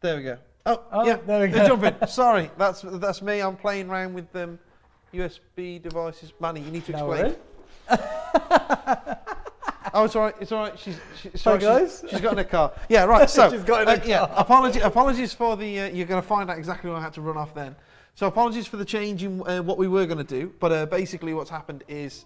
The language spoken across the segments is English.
There we go. Oh yeah, there we go. They're jumping. Sorry, that's me. I'm playing around with USB devices. Manny, you need to explain. Oh, it's all right. It's all right. Sorry, guys. She's got in a car. Yeah, right. So She's got in a car. yeah. Apologies for the. You're going to find out exactly why I had to run off then. So apologies for the change in what we were going to do. But basically, what's happened is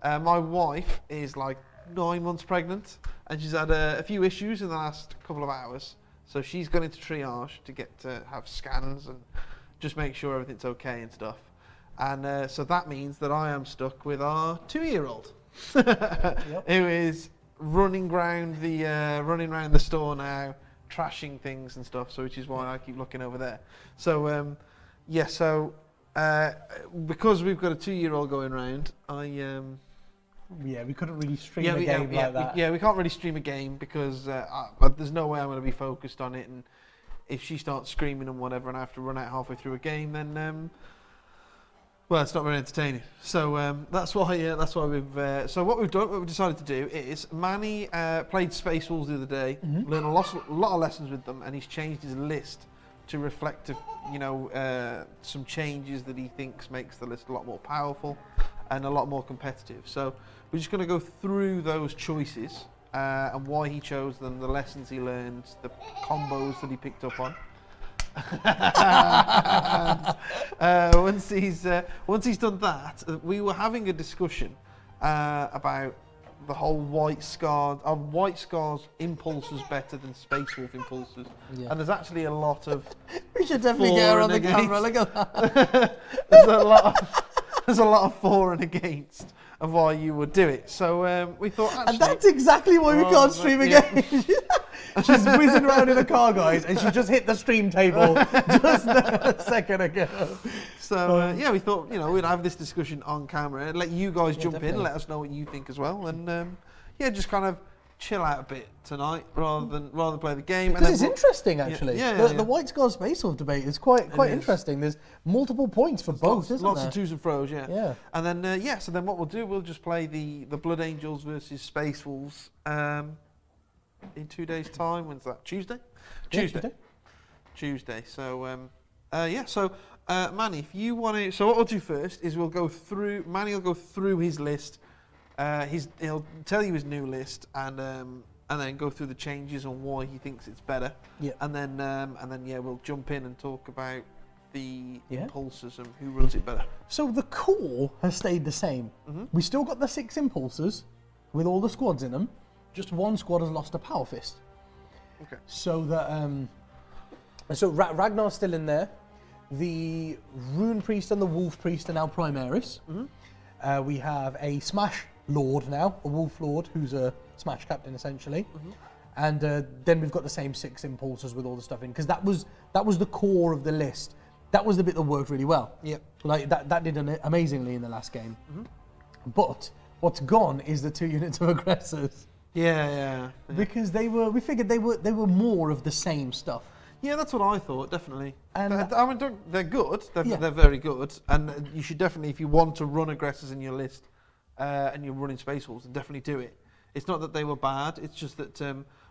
my wife is like 9 months pregnant, and she's had a few issues in the last couple of hours. So she's gone into triage to get to have scans and just make sure everything's okay and stuff. And so that means that I am stuck with our 2-year-old. Yep. Who is running around the store now, trashing things and stuff. So which is why I keep looking over there. So because we've got a 2-year-old going around, we couldn't really stream a game like that. We can't really stream a game because there's no way I'm going to be focused on it. And if she starts screaming and whatever, and I have to run out halfway through a game, then well, it's not very entertaining. So that's why we've. So what we've decided to do is Manny played Space Wolves the other day, learned a lot of lessons with them, and he's changed his list to reflect, some changes that he thinks makes the list a lot more powerful and a lot more competitive. So we're just going to go through those choices and why he chose them, the lessons he learned, the combos that he picked up on. Once he's done that, we were having a discussion about the whole White Scars Impulsors better than Space Wolf Impulsors, and there's actually a lot of. We should definitely get her on the camera. Look at that. there's a lot of for and against of why you would do it. So we thought, actually, and that's exactly why we can't stream a game. She's whizzing around in a car, guys, and she just hit the stream table just a second ago. So we thought we'd have this discussion on camera and let you guys jump definitely. in and let us know what you think as well, and just kind of chill out a bit tonight rather than play the game. Because it's interesting, actually. The White Scars Space Wolf debate is quite interesting. There's multiple points for both, isn't lots there? of twos and fro's, yeah. And then so then what we'll do, we'll just play the Blood Angels versus Space Wolves in 2 days' time. When's that? Tuesday. So Manny, if you want to, so what we'll do first is Manny will go through his list. He'll tell you his new list and then go through the changes on why he thinks it's better. Yeah. And then we'll jump in and talk about the impulsors and who runs it better. So the core has stayed the same. We still got the 6 impulsors with all the squads in them. Just one squad has lost a power fist. Okay. So that Ragnar's still in there. The Rune Priest and the Wolf Priest are now Primaris. We have a Smash Lord now, a Wolf Lord, who's a Smash Captain essentially. And then we've got the same 6 impulsors with all the stuff in, because that was the core of the list. That was the bit that worked really well. Yep. Like that did amazingly in the last game. But what's gone is the 2 units of aggressors. Yeah. Because we figured they were more of the same stuff. Yeah, that's what I thought, definitely. And they're good. They're very good, and you should definitely, if you want to run aggressors in your list, and you're running Space Wolves, then definitely do it. It's not that they were bad. It's just that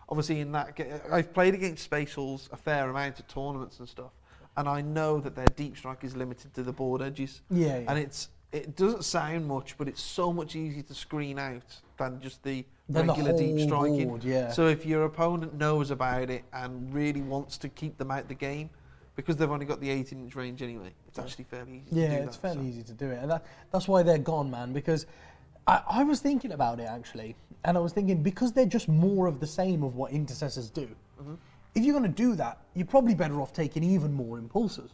obviously in that I've played against Space Wolves a fair amount of tournaments and stuff, and I know that their deep strike is limited to the board edges. Yeah. And it doesn't sound much, but it's so much easier to screen out than just the regular deep striking. Board, So if your opponent knows about it and really wants to keep them out the game, because they've only got the 18-inch range anyway, it's actually fairly easy to do that. Yeah, it's fairly easy to do it. And that's why they're gone, man, because I was thinking about it, actually, and I was thinking, because they're just more of the same of what intercessors do, if you're going to do that, you're probably better off taking even more impulsors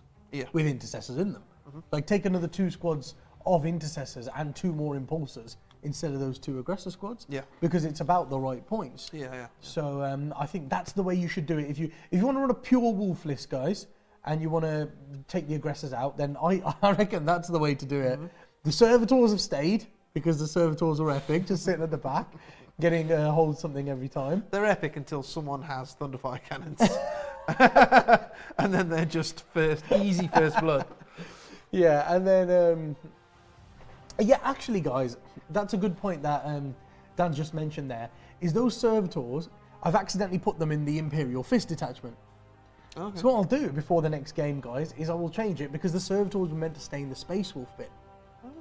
with intercessors in them. Like, take another 2 squads of intercessors and 2 more impulsors instead of those 2 aggressor squads. Yeah. Because it's about the right points. Yeah. So I think that's the way you should do it. If you want to run a pure wolf list, guys, and you want to take the aggressors out, then I reckon that's the way to do it. The servitors have stayed because the servitors are epic, just sitting at the back, getting hold something every time. They're epic until someone has Thunderfire cannons, and then they're just easy first blood. Yeah, and then actually, guys, that's a good point that Dan just mentioned there, is those servitors, I've accidentally put them in the Imperial Fist detachment. Okay. So what I'll do before the next game, guys, is I will change it because the servitors were meant to stay in the Space Wolf bit.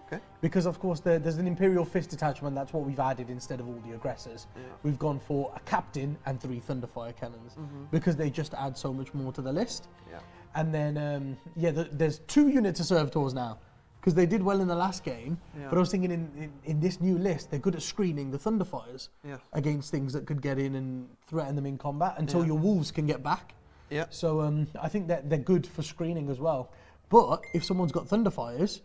Okay. Because of course there's an Imperial Fist detachment, that's what we've added instead of all the aggressors. Yeah. We've gone for a captain and 3 Thunderfire cannons because they just add so much more to the list. Yeah. And then, there's 2 units of servitors now because they did well in the last game. Yeah. But I was thinking in this new list, they're good at screening the Thunderfires against things that could get in and threaten them in combat until your wolves can get back. Yeah. So I think that they're good for screening as well. But if someone's got Thunderfires,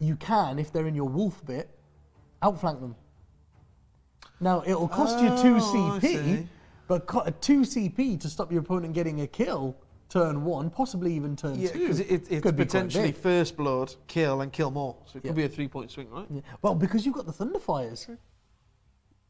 you can, if they're in your wolf bit, outflank them. Now, it'll cost you 2 CP, but 2 CP to stop your opponent getting a kill turn 1, possibly even turn 2. Yeah, because it's could be quite potentially big. first blood, kill, and kill more. So it could be a 3-point swing, right? Yeah. Well, because you've got the Thunderfires,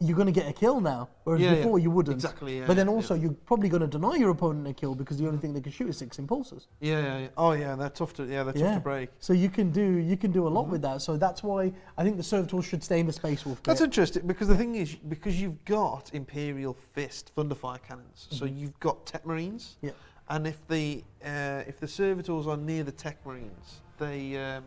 you're going to get a kill now, whereas Yeah, before you wouldn't. Exactly, yeah. But then yeah, also, you're probably going to deny your opponent a kill because the only thing they can shoot is 6 Impulsors. Yeah. Oh, yeah, they're tough to break. So you can do a lot with that. So that's why I think the servitors should stay in the Space Wolf bit. That's interesting because the thing is, because you've got Imperial Fist Thunderfire cannons, so you've got Tech Marines. Yeah. And if the servitors are near the Tech Marines, their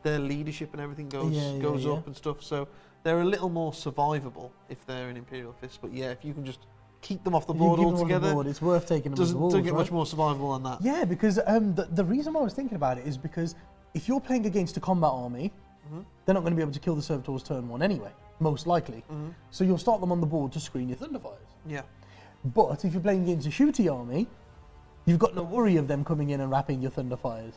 leadership and everything goes up and stuff. So they're a little more survivable if they're in Imperial Fist. But yeah, if you can just keep them off the board altogether, it's worth taking them. Doesn't get much more survivable than that. Yeah, because the reason why I was thinking about it is because if you're playing against a combat army, they're not going to be able to kill the servitors turn 1 anyway, most likely. So you'll start them on the board to screen your Thunderfires. Yeah. But if you're playing against a shooty army, you've got no worry of them coming in and wrapping your Thunderfires.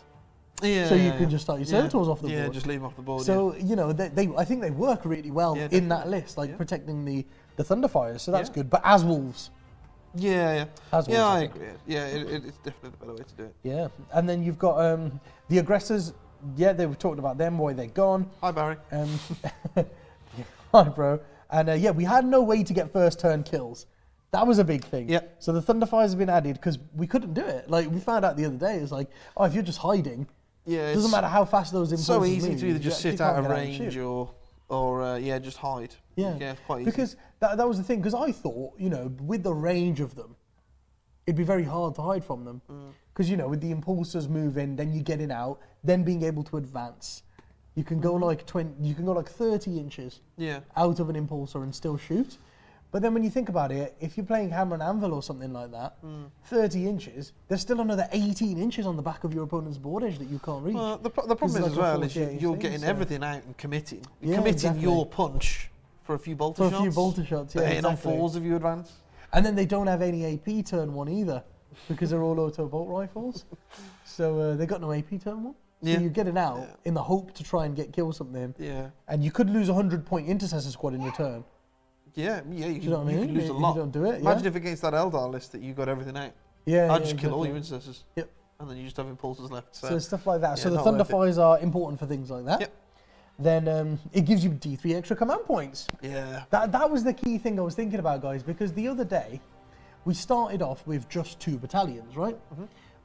Yeah. So you can just start your servitors off the board. Yeah, just leave them off the board. So you know, I think they work really well in that list, like protecting the Thunderfires. So that's good. But as wolves. Yeah. As wolves, I agree. Yeah, it's definitely the better way to do it. Yeah, and then you've got the aggressors. Yeah, they were talking about them. Boy, they're gone. Hi, Barry. Hi, bro. And we had no way to get first turn kills. That was a big thing. Yeah. So the Thunderfires have been added because we couldn't do it. Like we found out the other day, it's like, oh, if you're just hiding, it doesn't matter how fast those impulses so easy move, to either just sit out of range and or just hide. Yeah, it's quite easy. Because that was the thing. Because I thought, with the range of them, it'd be very hard to hide from them. Because with the Impulsors moving, then you getting out, then being able to advance, you can go like 30 inches out of an Impulsor and still shoot. But then when you think about it, if you're playing Hammer and Anvil or something like that, 30 inches, there's still another 18 inches on the back of your opponent's board edge that you can't reach. Well, the problem is as well is you're getting everything out and committing. You're committing your punch for a few bolter shots. For a few bolter shots, yeah. Hitting on 4s if you advance. And then they don't have any AP turn 1 either, because they're all auto bolt rifles. So they got no AP turn 1. So you're getting out in the hope to try and kill something. Yeah. And you could lose a 100-point intercessor squad in your turn. Yeah, you know what I mean? could lose a lot. If you don't do it, Imagine if against that Eldar list that you got everything out. Yeah, I'd just kill all your intercessors. Yep. And then you just have impulsors left. So stuff like that. Yeah, so the Thunderfires are important for things like that. Yep. Then it gives you D3 extra command points. Yeah. That was the key thing I was thinking about, guys, because the other day we started off with just 2 battalions, right?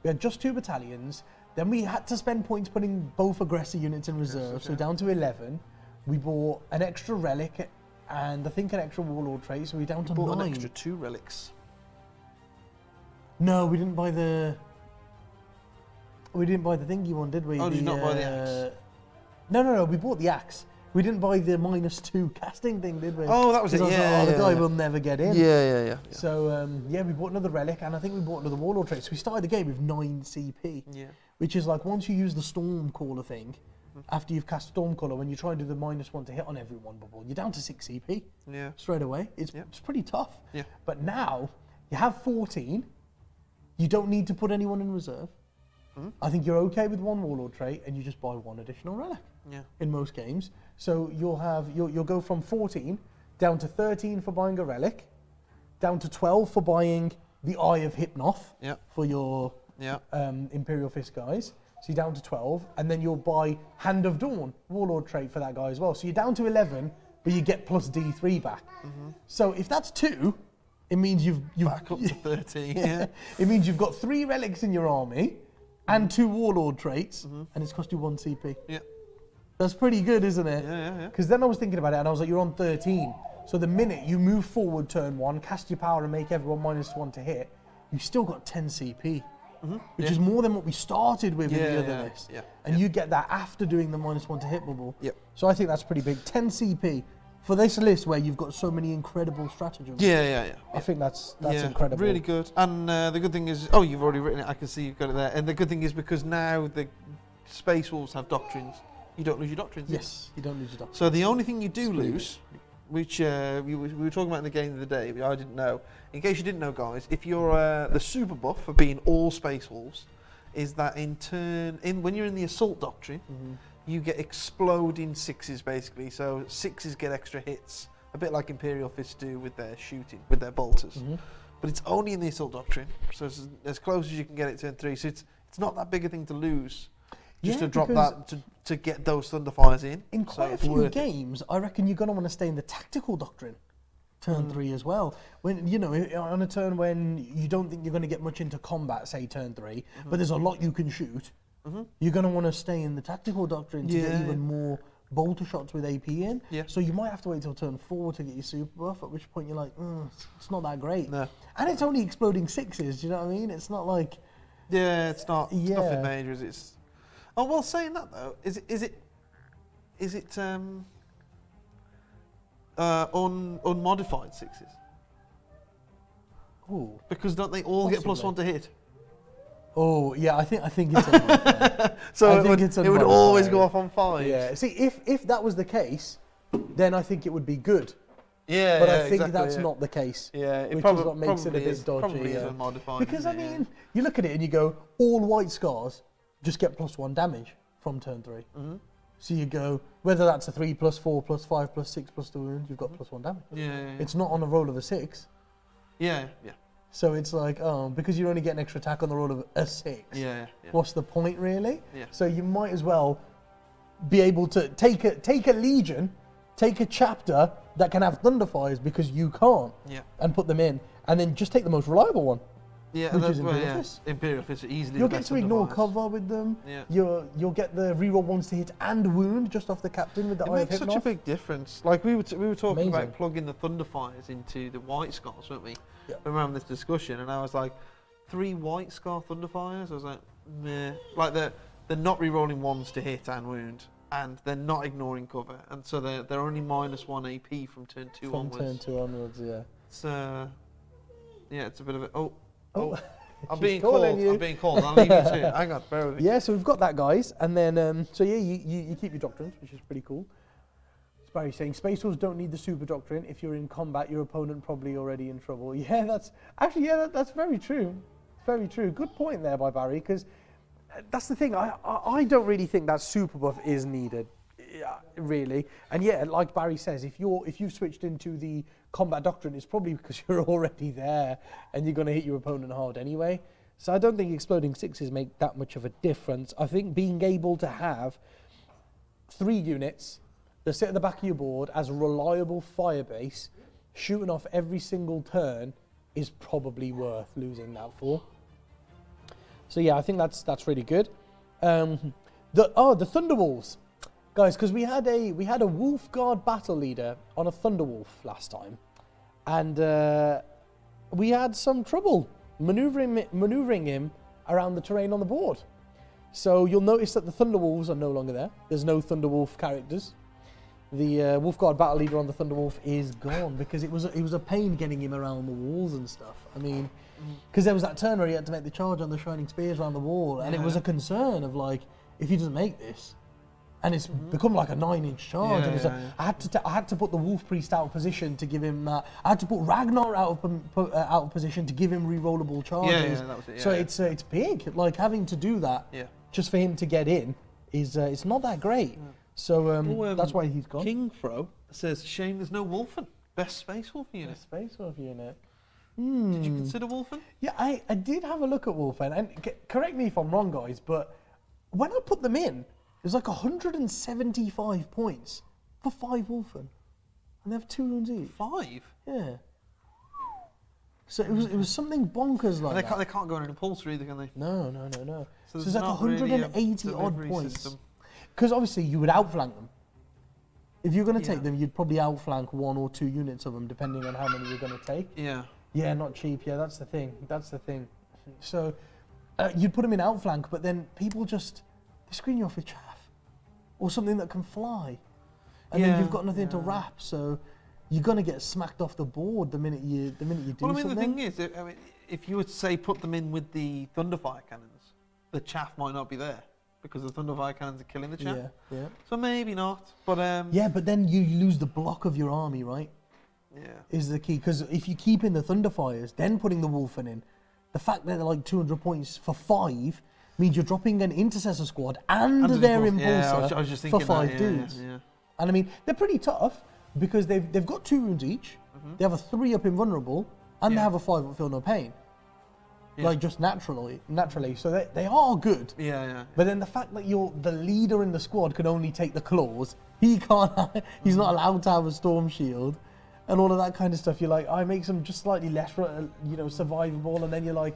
We had just 2 battalions. Then we had to spend points putting both aggressor units in reserve, so down to 11. We bought an extra relic and I think an extra warlord trait, so we're down to 9. Bought an extra 2 relics. No, we didn't buy the thingy one, did we? Oh, did you not buy the axe? No, we bought the axe. We didn't buy the -2 casting thing, did we? Oh, that was it. The guy will never get in. Yeah. So we bought another relic, and I think we bought another warlord trait. So we started the game with 9 CP. Yeah. Which is like once you use the Stormcaller thing, after you've cast Stormcaller, when you try and do the -1 to hit on every one bubble, you're down to 6 CP. Yeah. Straight away. It's pretty tough. Yeah. But now you have 14. You don't need to put anyone in reserve. I think you're okay with 1 warlord trait, and you just buy 1 additional relic. Yeah. In most games, so you'll go from 14 down to 13 for buying a relic, down to 12 for buying the Eye of Hypnoth for your Imperial Fist guys. So you're down to 12, and then you'll buy Hand of Dawn warlord trait for that guy as well. So you're down to 11, but you get plus D3 back. So if that's 2, it means you've back up to 13. Yeah. It means you've got 3 relics in your army and 2 warlord traits, and it's cost you 1 CP. Yeah. That's pretty good, isn't it? Yeah. Because then I was thinking about it, and I was like, you're on 13. So the minute you move forward turn 1, cast your power and make everyone -1 to hit, you still got 10 CP. which is more than what we started with in the other list. Yeah. And you get that after doing the -1 to hit bubble. Yep. So I think that's pretty big. 10 CP for this list where you've got so many incredible stratagems. Yeah. I think that's incredible. Really good. And the good thing is, oh, you've already written it. I can see you've got it there. And the good thing is because now the Space Wolves have doctrines, you don't lose your doctrines. Yes, you don't lose your doctrines. So the only thing you do lose, which we were talking about in the game the other day, which I didn't know. In case you didn't know, guys, if you're the super buff for being all Space Wolves, is that when you're in the Assault Doctrine, you get exploding 6s basically. So 6s get extra hits, a bit like Imperial Fists do with their shooting, with their bolters. But it's only in the Assault Doctrine, so it's as close as you can get it turn 3. So it's not that big a thing to lose. Just to drop that to get those Thunderfires in. In quite a few games, I reckon you're going to want to stay in the Tactical Doctrine turn 3 as well. When on a turn when you don't think you're going to get much into combat, say turn 3, but there's a lot you can shoot, you're going to want to stay in the Tactical Doctrine to get even more bolter shots with AP in. So you might have to wait till turn 4 to get your super buff, at which point you're like, it's not that great. No. And it's only exploding 6s, do you know what I mean? It's not like... Yeah, it's not. It's nothing major, it's... Oh well, saying that though, is it unmodified 6s? Oh, because don't they all get +1 to hit? Oh yeah, I think it's unmodified. So it would always go off on 5. Yeah. See, if that was the case, then I think it would be good. Yeah, but I think that's not the case. Yeah, which is what makes it a bit dodgy. Probably is unmodified. Because I mean, you look at it and you go, all white scars just get +1 damage from turn 3. So you go, whether that's a 3 +4 +5 +6 +2 wounds, you've got +1 damage. Yeah. It's not on a roll of a 6. Yeah. So it's like, because you only get an extra attack on the roll of a 6. Yeah. What's the point, really? Yeah. So you might as well be able to take a legion, take a chapter that can have Thunderfires because you can't, and put them in, and then just take the most reliable one. Yeah, which is Imperial Fists. Imperial Fists are easily You'll the get best to ignore Thunderfires. cover with them. Yeah. You'll get the reroll 1s to hit and wound just off the captain with the Eye of It makes such a Hypnoth. big difference. Like we were talking Amazing. about plugging the Thunderfires into the White Scars, weren't we? Yeah. We were having this discussion, and I was like, 3 White Scar Thunderfires? I was like, meh. Like they're not rerolling 1s to hit and wound, and they're not ignoring cover, and so they're only -1 AP from turn 2 onwards. From turn 2 onwards, yeah. It's it's a bit of a oh. I'm She's being calling called. you. I'm being called. I'll leave you to it. Hang on, bear with me. Yeah, so we've got that, guys, and then you keep your doctrines, which is pretty cool. Barry's saying Space Wolves don't need the super doctrine. If you're in combat, your opponent probably already in trouble. Yeah, that's very true. Very true. Good point there by Barry, because that's the thing. I don't really think that super buff is needed, really. And yeah, like Barry says, if you've switched into the combat doctrine, it's probably because you're already there and you're going to hit your opponent hard anyway. So I don't think exploding 6s make that much of a difference. I think being able to have 3 units that sit at the back of your board as a reliable fire base, shooting off every single turn, is probably worth losing that for. So yeah, I think that's really good. The Thunderwolves, guys, because we had a Wolf Guard battle leader on a Thunderwolf last time, and we had some trouble maneuvering him around the terrain on the board. So you'll notice that the Thunderwolves are no longer there. There's no Thunderwolf characters. The Wolf Guard battle leader on the Thunderwolf is gone because it was a pain getting him around the walls and stuff. I mean, because there was that turn where he had to make the charge on the Shining Spears around the wall, and it was a concern of like, if he doesn't make this, and it's become like a 9-inch charge. I had to put the Wolf Priest out of position to give him that. I had to put Ragnar out of position to give him re-rollable charges. That was it. So it's big. Like having to do that just for him to get in is it's not that great. So that's why he's gone. King Fro says, shame there's no Wolfen. Best Space Wolf unit. Best Space Wolf unit. Did you consider Wolfen? Yeah, I did have a look at Wolfen, and correct me if I'm wrong, guys, but when I put them in, it was like 175 points for 5 Wolfen, and they have 2 wounds each. 5? Yeah. So it was something bonkers like that. They can't go on an Impulsor either, can they? No. So it's like not really 180 odd delivery points. system. Because obviously you would outflank them. If you're going to take them, you'd probably outflank 1 or 2 units of them, depending on how many you're going to take. Yeah. Yeah, not cheap. Yeah, that's the thing. So you'd put them in outflank, but then people they screen you off with chaff or something that can fly, and then you've got nothing to wrap. So you're gonna get smacked off the board the minute you do Well, I mean, something. the thing is, if you would say put them in with the Thunderfire cannons, the chaff might not be there because the Thunderfire cannons are killing the chaff. Yeah. So maybe not, but Yeah, but then you lose the block of your army, right? yeah. Is the key, because if you keep in the Thunderfires, then putting the Wolfen in, the fact that they're like 200 points for 5 means you're dropping an Intercessor squad and their Impulsor I was just for thinking 5 that, dudes. Yeah. And I mean, they're pretty tough because they've got 2 wounds each, they have a 3-up invulnerable, and they have a 5-up feel no pain. Yeah. Like just naturally. So they are good. Yeah. But then the fact that the leader in the squad can only take the claws, he can't. He's not allowed to have a storm shield, and all of that kind of stuff. You're like, I make them just slightly less, survivable, and then you're like,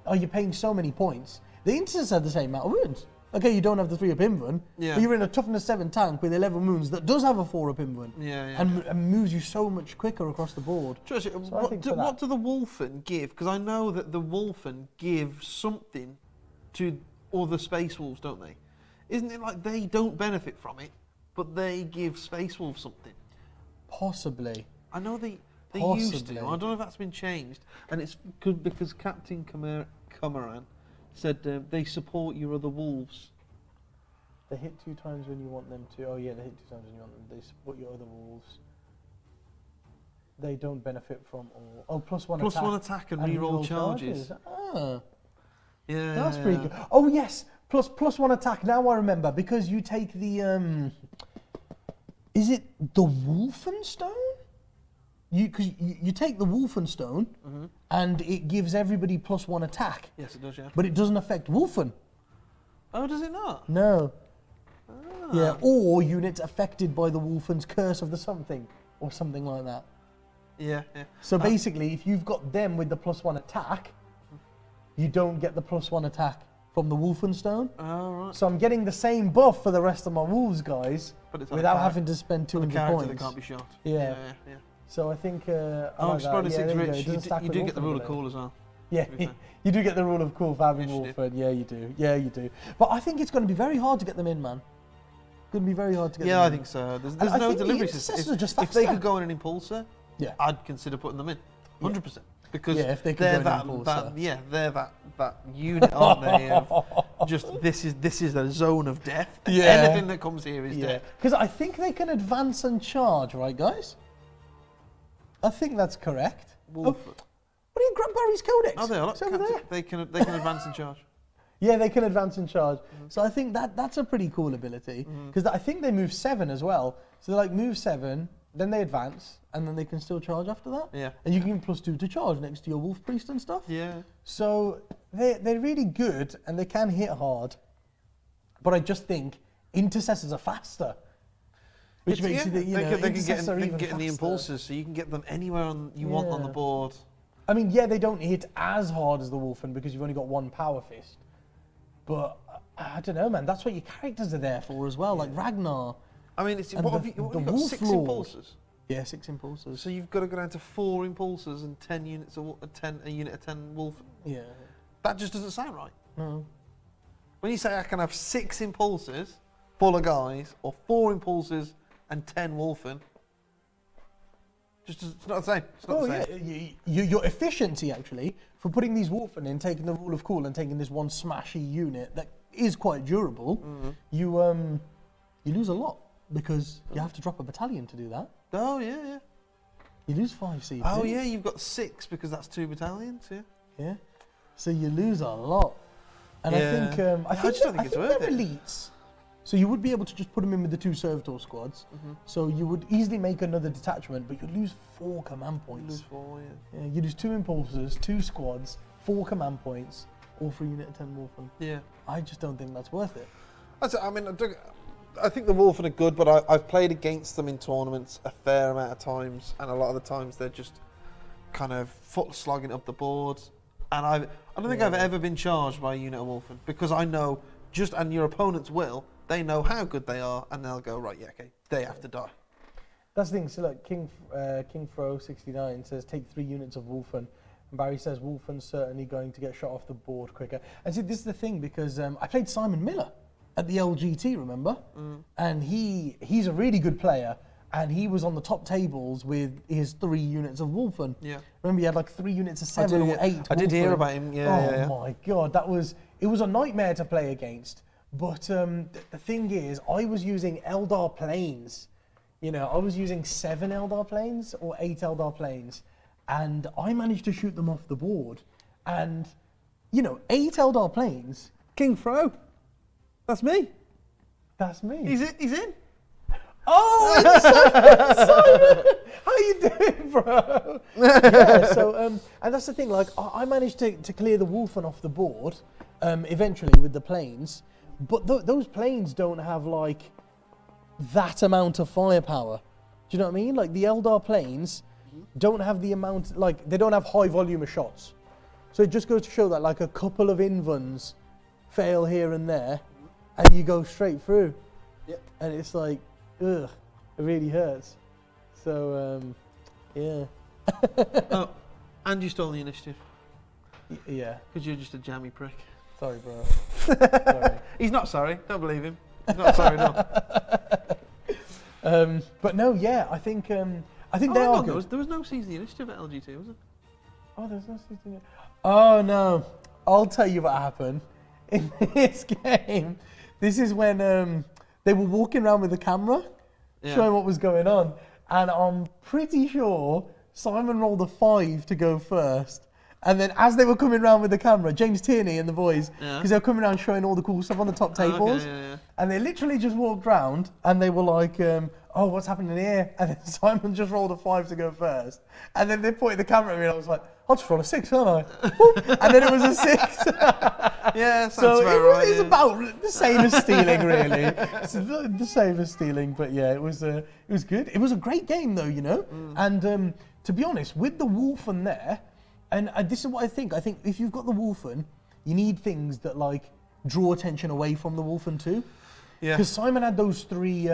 oh, you're paying so many points. The Intercessors have the same amount of wounds. Okay, you don't have the 3-up invuln, but you're in a toughness 7 tank with 11 wounds that does have a 4-up invuln, and moves you so much quicker across the board. Trish, what do the Wolfen give? Because I know that the Wolfen give something to other Space Wolves, don't they? Isn't it like they don't benefit from it, but they give Space Wolves something? Possibly. I know they used to. I don't know if that's been changed, and it's because Captain Camaran said they support your other wolves. They hit 2 times when you want them to. Oh yeah, they hit 2 times when you want them. They support your other wolves. They don't benefit from all. Oh, +1 Plus attack. one attack and reroll charges. Ah, Yeah, that's pretty good. Oh yes, +1 attack. Now I remember, because you take the is it the Wolfenstone? Because you take the Wolfenstone, and it gives everybody +1 attack. Yes, it does. Yeah. But it doesn't affect Wolfen. Oh, does it not? No. Ah. Yeah, or units affected by the Wolfen's curse of the something, or something like that. Yeah. So basically, if you've got them with the +1 attack, you don't get the +1 attack from the Wolfenstone. Oh, right. So I'm getting the same buff for the rest of my Wolves guys, But it's on without a having to spend on a 200 character points. that can't be shot. Yeah. Yeah. So I think. I Oh, like Sparrow that. 6 there you go. Rich, It doesn't stack you with do get the Wolfen rule of ability. cool as well. Yeah, to be fair. you do get the rule of cool for having Yes, you do. Wolfen. Yeah, you do. Yeah, you do. But I think it's going to be very hard to get them in, man. Going to be very hard to get them in. Yeah, I think so. There's I no think the delivery Intercessors system. are just If they faster. could go in an Impulsor, Yeah. I'd consider putting them in. 100%. Because Yeah, if they could they're go in an Impulsor. they're that unit, aren't they? Of just this is the zone of death. Yeah. Anything that comes here is Yeah, death. because I think they can advance and charge, right, guys? I think that's correct. Wolf. What are you, Grant Barry's Codex? Oh, they are. It's over there. They can advance and charge. Yeah, they can advance and charge. So I think that's a pretty cool ability, because I think they move 7 as well. So they like move 7, then they advance, and then they can still charge after that. Yeah. And you can give +2 to charge next to your Wolf Priest and stuff. Yeah. So they're really good, and they can hit hard. But I just think Intercessors are faster. Which makes it, they can get Intercessors are even in the faster. Impulsors, so you can get them anywhere you want on the Yeah. board. I mean, yeah, they don't hit as hard as the Wolfen because you've only got 1 power fist. But I don't know, man. That's what your characters are there for as well, like Ragnar. I mean, it's And what the- have you the got? Wolf 6 Lord. Impulsors. Yeah, 6 Impulsors. So you've got to go down to 4 Impulsors and 10 units of a unit of 10 Wolf. Yeah. That just doesn't sound right. No. When you say I can have 6 Impulsors full of guys, or 4 Impulsors and 10 Wolfen, it's not the same. It's not Oh the yeah, same. your efficiency actually for putting these Wolfen in, taking the rule of cool and taking this one smashy unit that is quite durable, you lose a lot because you have to drop a battalion to do that. Oh yeah. You lose 5 CP. Oh yeah, you've got 6 because that's 2 battalions. Yeah. Yeah. So you lose a lot. And Yeah. I think I just don't think it's worth they're it. elites. So you would be able to just put them in with the 2 servitor squads. So you would easily make another detachment, but you'd lose 4 command You points. lose 4. Yeah. Yeah, you lose 2 impulsors, 2 squads, 4 command points, all for a unit of 10 Wolfen. Yeah. I just don't think that's worth it. I think the Wolfen are good, but I've played against them in tournaments a fair amount of times, and a lot of the times they're just kind of foot slogging up the board. And I don't think I've ever been charged by a unit of Wolfen, because I know and your opponents will, they know how good they are, and they'll go, right, yeah, okay, they have to die. That's the thing. So look, King Fro 69 says take 3 units of Wolfen. Barry says Wolfen's certainly going to get shot off the board quicker. And see, this is the thing, because I played Simon Miller at the LGT, remember? And he's a really good player, and he was on the top tables with his 3 units of Wolfen. Yeah. Remember, he had like 3 units of 7 or 8 I did hear Wolfen. about him, yeah. Oh my God, it was a nightmare to play against. But the thing is, I was using Eldar planes. You know, I was using 7 Eldar planes or 8 Eldar planes, and I managed to shoot them off the board. And, you know, 8 Eldar planes. King Fro. That's me. That's me. He's in. Oh, it's Simon! How you doing, bro? Yeah, so, and that's the thing, like, I managed to clear the Wolfen off the board, eventually with the planes, but those planes don't have, like, that amount of firepower. Do you know what I mean? Like, the Eldar planes don't have the amount, like, they don't have high volume of shots. So it just goes to show that, like, a couple of invulns fail here and there, and you go straight through. Yep. And it's like, ugh, it really hurts. So, yeah. Oh, and you stole the initiative. Yeah. Because you're just a jammy prick. Sorry, bro. Sorry. He's not sorry. Don't believe him. He's not sorry, no. But no, yeah, I think they hang are on, good. there was no seize the initiative at LGT, was it? Oh, there's no season yet. Oh no, I'll tell you what happened in this game. This is when they were walking around with the camera, showing what was going on, and I'm pretty sure Simon rolled a 5 to go first. And then as they were coming around with the camera, James Tierney and the boys, because they were coming around showing all the cool stuff on the top tables, and they literally just walked round and they were like, oh, what's happening here? And then Simon just rolled a 5 to go first. And then they pointed the camera at me and I was like, I'll just roll a 6, aren't I? And then it was a 6. Yeah, sounds so about it right. was about the same as stealing, really. It's the same as stealing, but yeah, it was good. It was a great game, though, you know. And to be honest, with the Wolfen there, and this is what I think. I think if you've got the Wolfen, you need things that like draw attention away from the Wolfen too. Yeah. Because Simon had those 3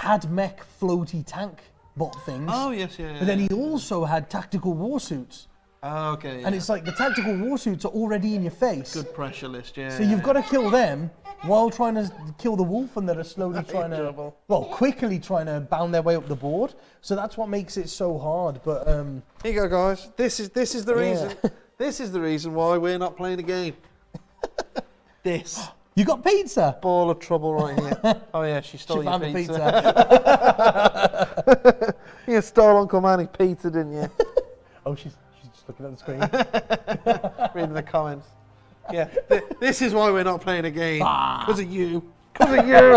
AdMech floaty tank bot things. Oh yes, yeah. But then he also had tactical warsuits. Oh, okay. And it's like the tactical warsuits are already in your face. Good pressure list, yeah. So you've got to kill them while trying to kill the Wolfen that are slowly trying to, quickly trying to bound their way up the board. So that's what makes it so hard. But here you go, guys. This is the reason. This is the reason why we're not playing a game. This. You got pizza. Ball of trouble right here. Oh yeah, she stole your found the pizza. pizza. You stole Uncle Manny's pizza, didn't you? Oh, she's just looking at the screen. Reading the comments. Yeah, this is why we're not playing a game. Because of you. Because of you.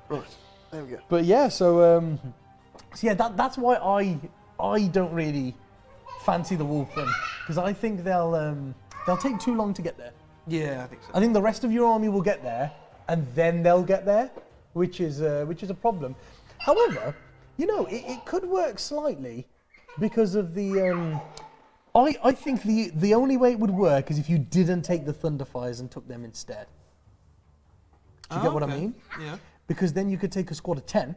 Right, there we go. But yeah, so yeah, that's why I don't really fancy the Wolfen, because I think they'll take too long to get there. Yeah, I think so. I think the rest of your army will get there, and then they'll get there, which is a problem. However, you know, it could work slightly because of the. I think the only way it would work is if you didn't take the Thunderfires and took them instead. Do you get what I mean? Yeah. Because then you could take a squad of 10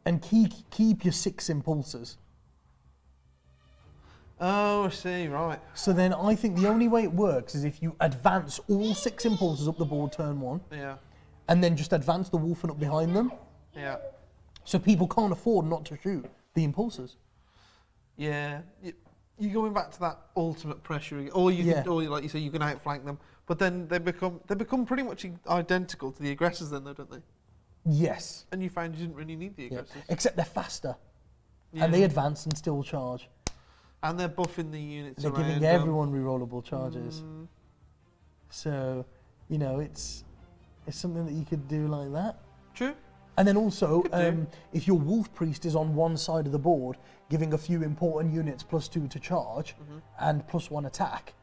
and keep your 6 Impulsors. Oh, I see, right. So then I think the only way it works is if you advance all 6 Impulsors up the board turn 1. Yeah. And then just advance the Wolfen up behind them. Yeah. So people can't afford not to shoot the Impulsors. Yeah. You're going back to that ultimate pressure again. Or you can, or like you say, you can outflank them. But then they become pretty much identical to the aggressors then, though, don't they? Yes. And you found you didn't really need the aggressors. Yeah. Except they're faster. Yeah. And they advance and still charge. And they're buffing the units They're around giving everyone rerollable charges. So, you know, it's something that you could do like that. True. And then also, if your Wolf Priest is on one side of the board, giving a few important units +2 to charge and +1 attack,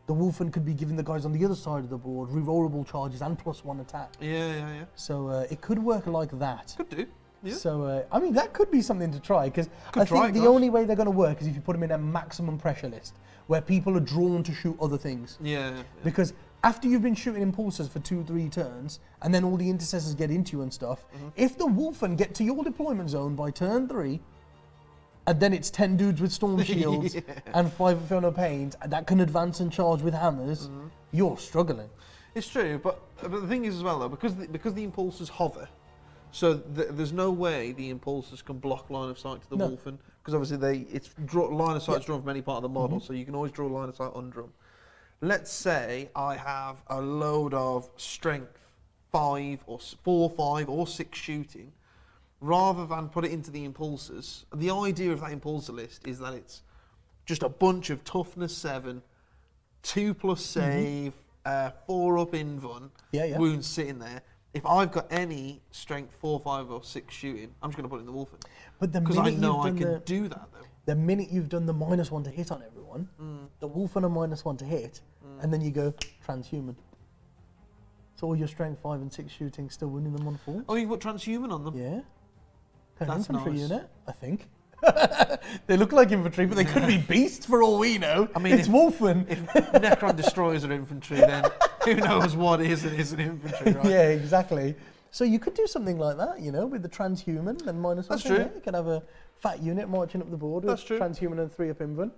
the Wolfen could be giving the guys on the other side of the board rerollable charges and +1 attack. Yeah. So it could work like that. Could do. Yeah. So, I mean, that could be something to try, because I think the only way they're going to work is if you put them in a maximum pressure list, where people are drawn to shoot other things. Yeah. Because after you've been shooting Impulsors for 2-3 turns, and then all the intercessors get into you and stuff, if the Wolfen get to your deployment zone by turn 3, and then it's 10 dudes with storm shields and 5 Inferno Pains that can advance and charge with hammers, you're struggling. It's true, but the thing is as well though, because the Impulsors hover, so there's no way the Impulsors can block line of sight to the Wolfen, because obviously line of sight is drawn from any part of the model, so you can always draw line of sight under them. Let's say I have a load of strength 5 or 4, 5 or 6 shooting. Rather than put it into the Impulsors, the idea of that Impulsor list is that it's just a bunch of toughness 7, 2+ save, 4 up invuln, wounds sitting there. If I've got any strength 4, 5 or 6 shooting, I'm just going to put it in the Wolfen. But because I know I can do that though. The minute you've done the -1 to hit on everyone, the Wolfen are -1 to hit, and then you go transhuman. So all your strength 5 and 6 shooting still winning them on 4. Oh, you put transhuman on them? Yeah. An That's infantry nice. unit, I think. They look like infantry, but they could be beasts for all we know. I mean, it's Wolfen. If Necron destroyers are infantry, then who knows what is and isn't infantry, right? Yeah, exactly. So you could do something like that, you know, with the transhuman and -1. That's true. Yeah, you can have a fat unit marching up the board with That's true. transhuman and 3 up invuln.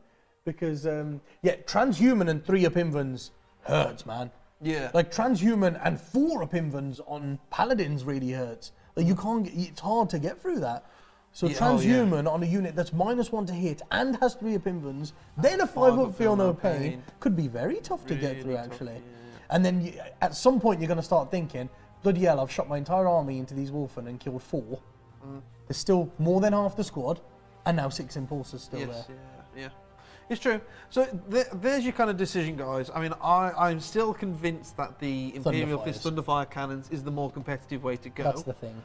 Because, transhuman and 3 up invulns hurts, man. Yeah. Like transhuman and 4 up invulns on paladins really hurts. Like you can't, it's hard to get through that. So transhuman on a unit that's -1 to hit and has 3 up invulns, then a 5 up feel no pain could be very tough to get through actually. Yeah. And then at some point you're going to start thinking, bloody hell, I've shot my entire army into these Wolfen and killed 4. There's still more than half the squad, and now 6 Impulsors still there. Yeah. It's true. So there's your kind of decision, guys. I mean, I'm still convinced that the Imperial Fist Thunderfire cannons is the more competitive way to go. That's the thing.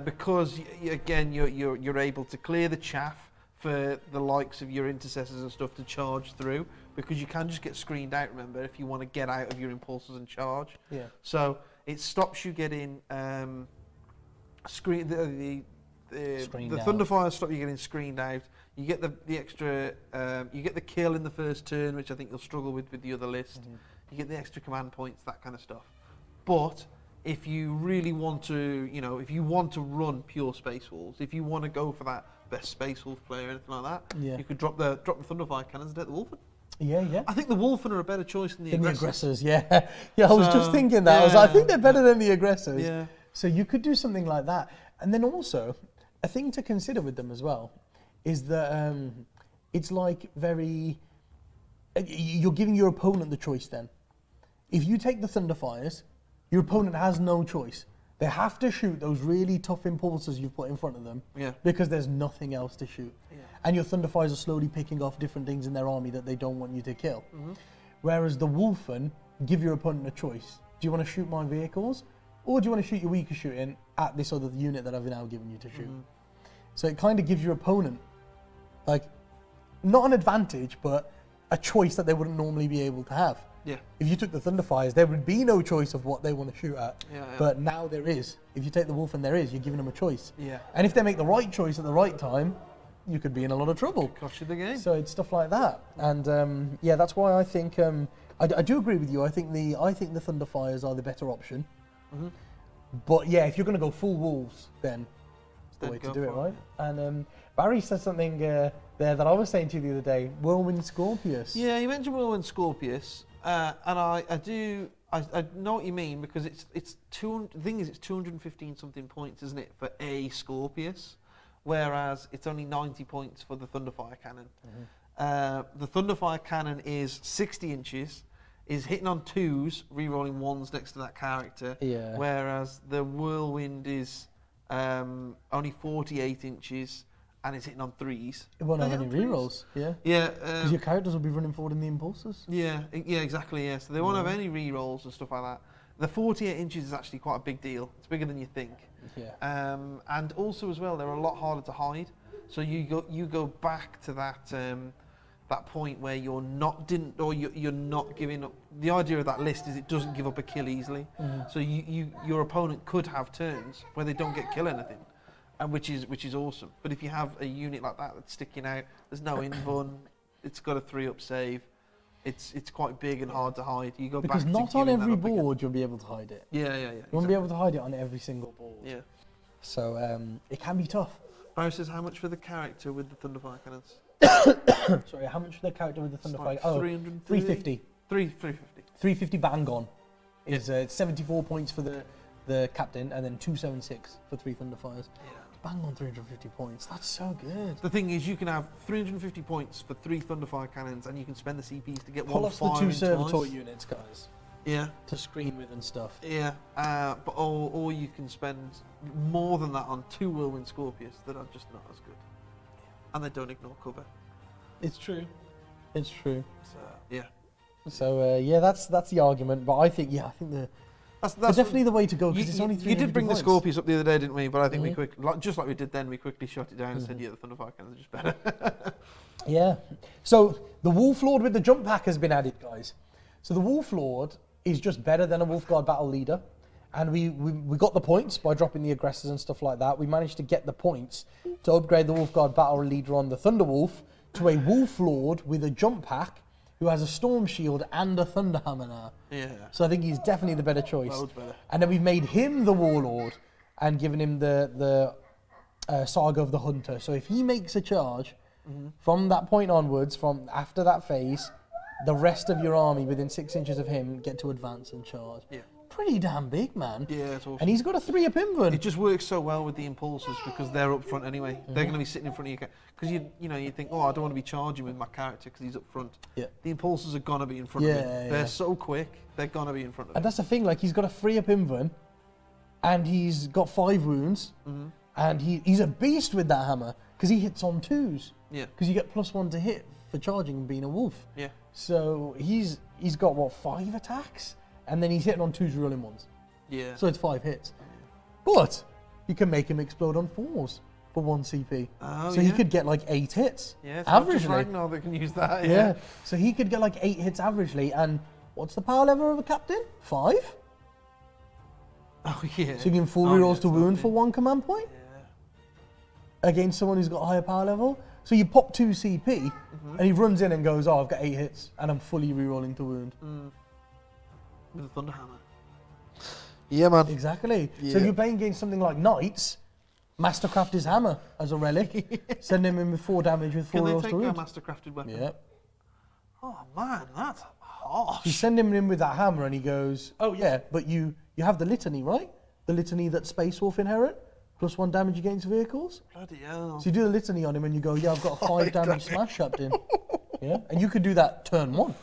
Because again, you're able to clear the chaff for the likes of your intercessors and stuff to charge through, because you can just get screened out. Remember, if you want to get out of your Impulsors and charge. Yeah. So it stops you getting the Thunderfire stop you getting screened out. You get the extra, you get the kill in the first turn, which I think you'll struggle with the other list. You get the extra command points, that kind of stuff. But if you really want to, if you want to run pure Space Wolves, if you want to go for that best Space Wolf player or anything like that, you could drop the Thunderfire cannons and take the Wolfen. Yeah. I think the Wolfen are a better choice than the aggressors. Yeah, I was just thinking that. I think they're better than the aggressors. Yeah. So you could do something like that. And then also, a thing to consider with them as well is that it's like you're giving your opponent the choice then. If you take the Thunderfires, your opponent has no choice. They have to shoot those really tough Impulsors you've put in front of them because there's nothing else to shoot. Yeah. And your Thunderfires are slowly picking off different things in their army that they don't want you to kill. Whereas the Wolfen give your opponent a choice. Do you want to shoot my vehicles, or do you want to shoot your weaker shooting at this other unit that I've now given you to shoot? So it kind of gives your opponent, like, not an advantage, but a choice that they wouldn't normally be able to have. Yeah. If you took the Thunderfires, there would be no choice of what they want to shoot at. Yeah. But now there is. If you take the Wolfen, there is. You're giving them a choice. Yeah. And if they make the right choice at the right time, you could be in a lot of trouble. Cost you the game. So it's stuff like that. And that's why I think I do agree with you. I think the Thunderfires are the better option. But yeah, if you're going to go full Wolves, then it's the way to do it, right? And Barry said something there that I was saying to you the other day. Whirlwind Scorpius. Yeah, you mentioned Whirlwind Scorpius, and I know what you mean, because it's 200. The thing is, it's 215 something points, isn't it, for a Scorpius, whereas it's only 90 points for the Thunderfire cannon. The Thunderfire cannon is 60 inches, is hitting on 2s, re-rolling 1s next to that character. Yeah. Whereas the Whirlwind is only 48 inches, and it's hitting on 3s. It won't have any rerolls. Yeah. Yeah. Because your characters will be running forward in the Impulsors. Yeah, exactly. Yeah. So they won't have any rerolls and stuff like that. The 48 inches is actually quite a big deal. It's bigger than you think. Yeah. And also as well, they're a lot harder to hide. So you go back to that that point where you're not giving up. The idea of that list is it doesn't give up a kill easily. So your opponent could have turns where they don't get kill anything, and which is awesome. But if you have a unit like that that's sticking out, there's no invuln, it's got a 3-up save. It's quite big and hard to hide. You go because back not to on every board board you'll be able to hide it. Yeah. You won't be able to hide it on every single board. Yeah. So it can be tough. Barry says, how much for the character with the Thunderfire cannons? Sorry, how much for the character with the It's Thunderfire? like 330? 350. 350. 350 bang on. Is 74 points for the captain, and then 276 for 3 Thunderfires. Yeah. Bang on 350 points. That's so good. The thing is, you can have 350 points for 3 Thunderfire cannons, and you can spend the CPs to get Plus one the fire 2 in servitor twice. units, guys, Yeah. to screen with and stuff. Yeah, or you can spend more than that on 2 Whirlwind Scorpius that are just not as good, and they don't ignore cover. It's true. It's true. So yeah, So yeah, that's the argument. But I think that's definitely the way to go, because it's only 350 you did bring the points. Scorpius up the other day, didn't we? But I think we Mm-hmm. quick, just like we did then, we quickly shut it down and said, yeah, the Thunderfire cannons are just better. Yeah. So the Wolf Lord with the jump pack has been added, guys. So the Wolf Lord is just better than a Wolfguard battle leader. And we got the points by dropping the aggressors and stuff like that. We managed to get the points to upgrade the Wolfguard battle leader on the Thunderwolf to a Wolf Lord with a jump pack who has a Storm Shield and a Thunderhammer now. Yeah. So I think he's definitely the better choice. Loads better. And then we've made him the Warlord and given him the Saga of the Hunter. So if he makes a charge, from that point onwards, from after that phase, the rest of your army within 6 inches of him get to advance and charge. Yeah. Pretty damn big, man. Yeah, it's awesome. And he's got a 3-up invuln. It just works so well with the Impulsors because they're up front anyway. They're going to be sitting in front of you. Because you think, oh, I don't want to be charging with my character because he's up front. Yeah. The Impulsors are going to be in front of him. Yeah, They're yeah. so quick, they're going to be in front of And him. that's the thing, like, he's got a 3-up invuln, and he's got 5 wounds, and he's a beast with that hammer, because he hits on 2s. Yeah. Because you get +1 to hit for charging and being a wolf. Yeah. So he's got, what, 5 attacks? And then he's hitting on 2s rolling 1s. Yeah. So it's 5 hits. But you can make him explode on 4s for 1 CP. Oh, so he yeah. could get like 8 hits. Yeah, it's not just averagely. Ragnar that can use that. Yeah. Yeah. So he could get like 8 hits averagely. And what's the power level of a captain? 5? Oh, yeah. So you can full Oh, rerolls yeah, to it's wound lovely. for 1 command point Yeah. against someone who's got a higher power level. So you pop 2 CP and he runs in and goes, oh, I've got 8 hits and I'm fully rerolling to wound. With a Thunderhammer. Yeah, man. Exactly. So Yeah. if you're playing against something like Knights, Mastercraft his hammer as a relic. Send him in with 4 damage with 4 Can they rolls take to their wound. master-crafted weapon? Yeah. Oh, man, that's harsh. You send him in with that hammer and he goes, oh yeah, but you have the litany, right? The litany that Space Wolf inherit, +1 damage against vehicles. Bloody hell. So you do the litany on him and you go, yeah, I've got a 5 damage smash captain. Yeah, and you could do that turn 1.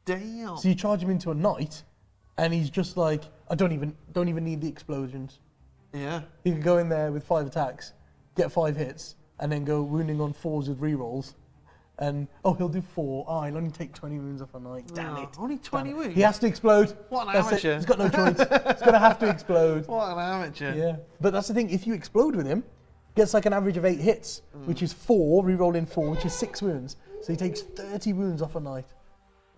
Damn. So you charge him into a knight, and he's just like, I don't even need the explosions. Yeah. He could go in there with 5 attacks, get 5 hits, and then go wounding on 4s with rerolls. And he'll do 4. Oh, he'll only take 20 wounds off a knight. Damn Oh, it. only 20 Damn it. wounds? He has to explode. What an That's it. amateur. He's got no choice. He's gonna have to explode. What an amateur. Yeah, but that's the thing. If you explode with him, gets like an average of 8 hits, which is 4 rerolling 4, which is 6 wounds. So he takes 30 wounds off a knight.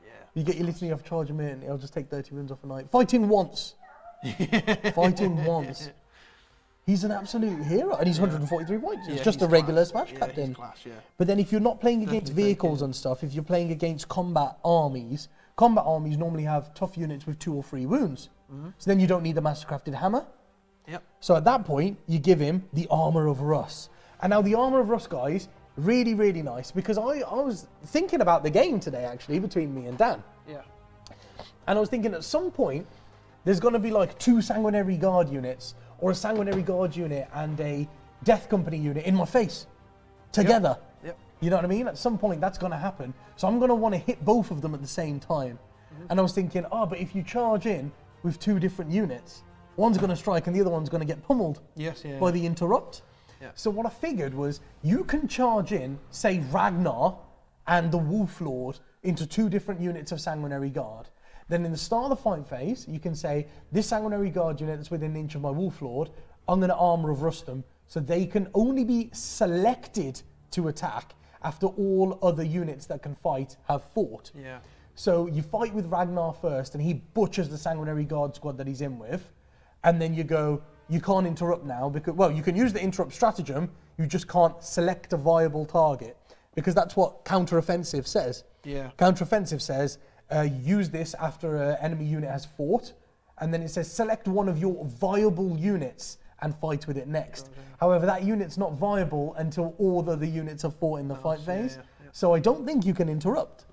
Yeah. You get your litany off, charge him in. He'll just take 30 wounds off a knight. Fighting once. Fighting once. He's an absolute hero, and he's 143 points. It's Yeah, just a he's regular class. smash Yeah, captain. he's class, yeah. But then if you're not playing against Definitely vehicles and stuff, if you're playing against combat armies normally have tough units with 2 or 3 wounds. So then you don't need the mastercrafted hammer. Yep. So at that point, you give him the Armour of Russ. And now the Armour of Russ, guys, really, really nice, because I was thinking about the game today, actually, between me and Dan. Yeah. And I was thinking at some point, there's going to be like 2 Sanguinary Guard units, or a Sanguinary Guard unit and a Death Company unit in my face, together. Yep. You know what I mean? At some point, that's going to happen. So I'm going to want to hit both of them at the same time. And I was thinking, but if you charge in with 2 different units, one's going to strike and the other one's going to get pummeled Yes, yeah. by the interrupt. Yeah. So what I figured was, you can charge in, say, Ragnar and the Wolf Lord into 2 different units of Sanguinary Guard. Then in the start of the fight phase, you can say, this Sanguinary Guard unit that's within an inch of my Wolf Lord, I'm going to Armour of Rust them, so they can only be selected to attack after all other units that can fight have fought. Yeah. So you fight with Ragnar first, and he butchers the Sanguinary Guard squad that he's in with, and then you go, you can't interrupt now, because, well, you can use the interrupt stratagem, you just can't select a viable target, because that's what counter-offensive says. Yeah. Counter-offensive says, use this after an enemy unit has fought, and then it says select one of your viable units and fight with it next. However, that unit's not viable until all the other units have fought in the fight phase. So I don't think you can interrupt.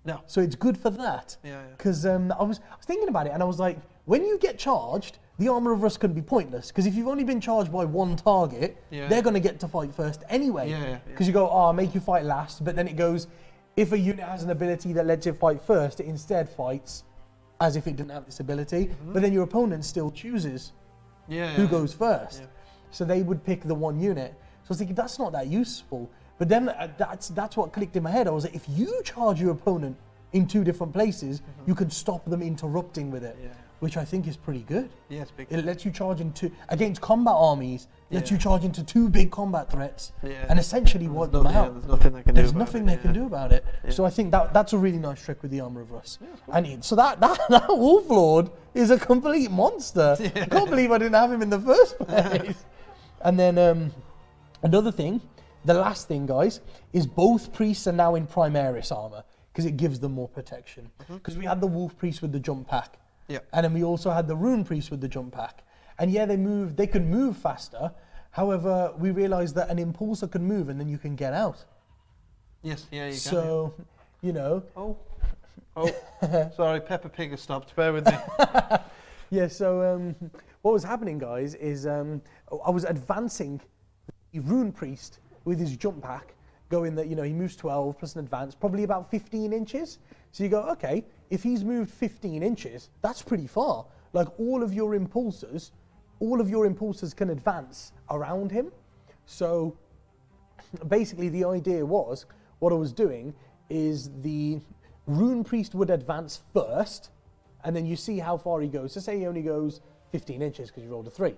No. So it's good for that. Yeah. Because I was thinking about it, and I was like, when you get charged, the Armour of Rust can be pointless. Because if you've only been charged by one target, they're going to get to fight first anyway. Because you go, I'll make you fight last. But then it goes, if a unit has an ability that lets it fight first, it instead fights as if it didn't have this ability. But then your opponent still chooses who goes first. So they would pick the one unit. So I was thinking, that's not that useful. But then that's what clicked in my head. I was like, if you charge your opponent in two different places, you can stop them interrupting with it, which I think is pretty good. Yeah, it's big. It lets you charge into, against combat armies, lets you charge into two big combat threats and essentially wipe them out. There's nothing they can do about it. There's nothing they can do about it. So I think that's a really nice trick with the Armour of Rust. So that Wolf Lord is a complete monster. I can't believe I didn't have him in the first place. And then another thing, the last thing, guys, is both priests are now in Primaris armor because it gives them more protection. Because we had the Wolf Priest with the jump pack, and then we also had the Rune Priest with the jump pack. And they could move faster. However, we realized that an Impulsor can move and then you can get out. Yes, you can. So, you know. Oh, sorry, Peppa Pig has stopped. Bear with me. So what was happening, guys, is I was advancing the Rune Priest with his jump pack, going that, he moves 12 plus an advance, probably about 15 inches. So you go, okay, if he's moved 15 inches, that's pretty far. Like all of your impulsors can advance around him. So basically the idea was, what I was doing is the Rune Priest would advance first, and then you see how far he goes. So say he only goes 15 inches because you rolled a 3.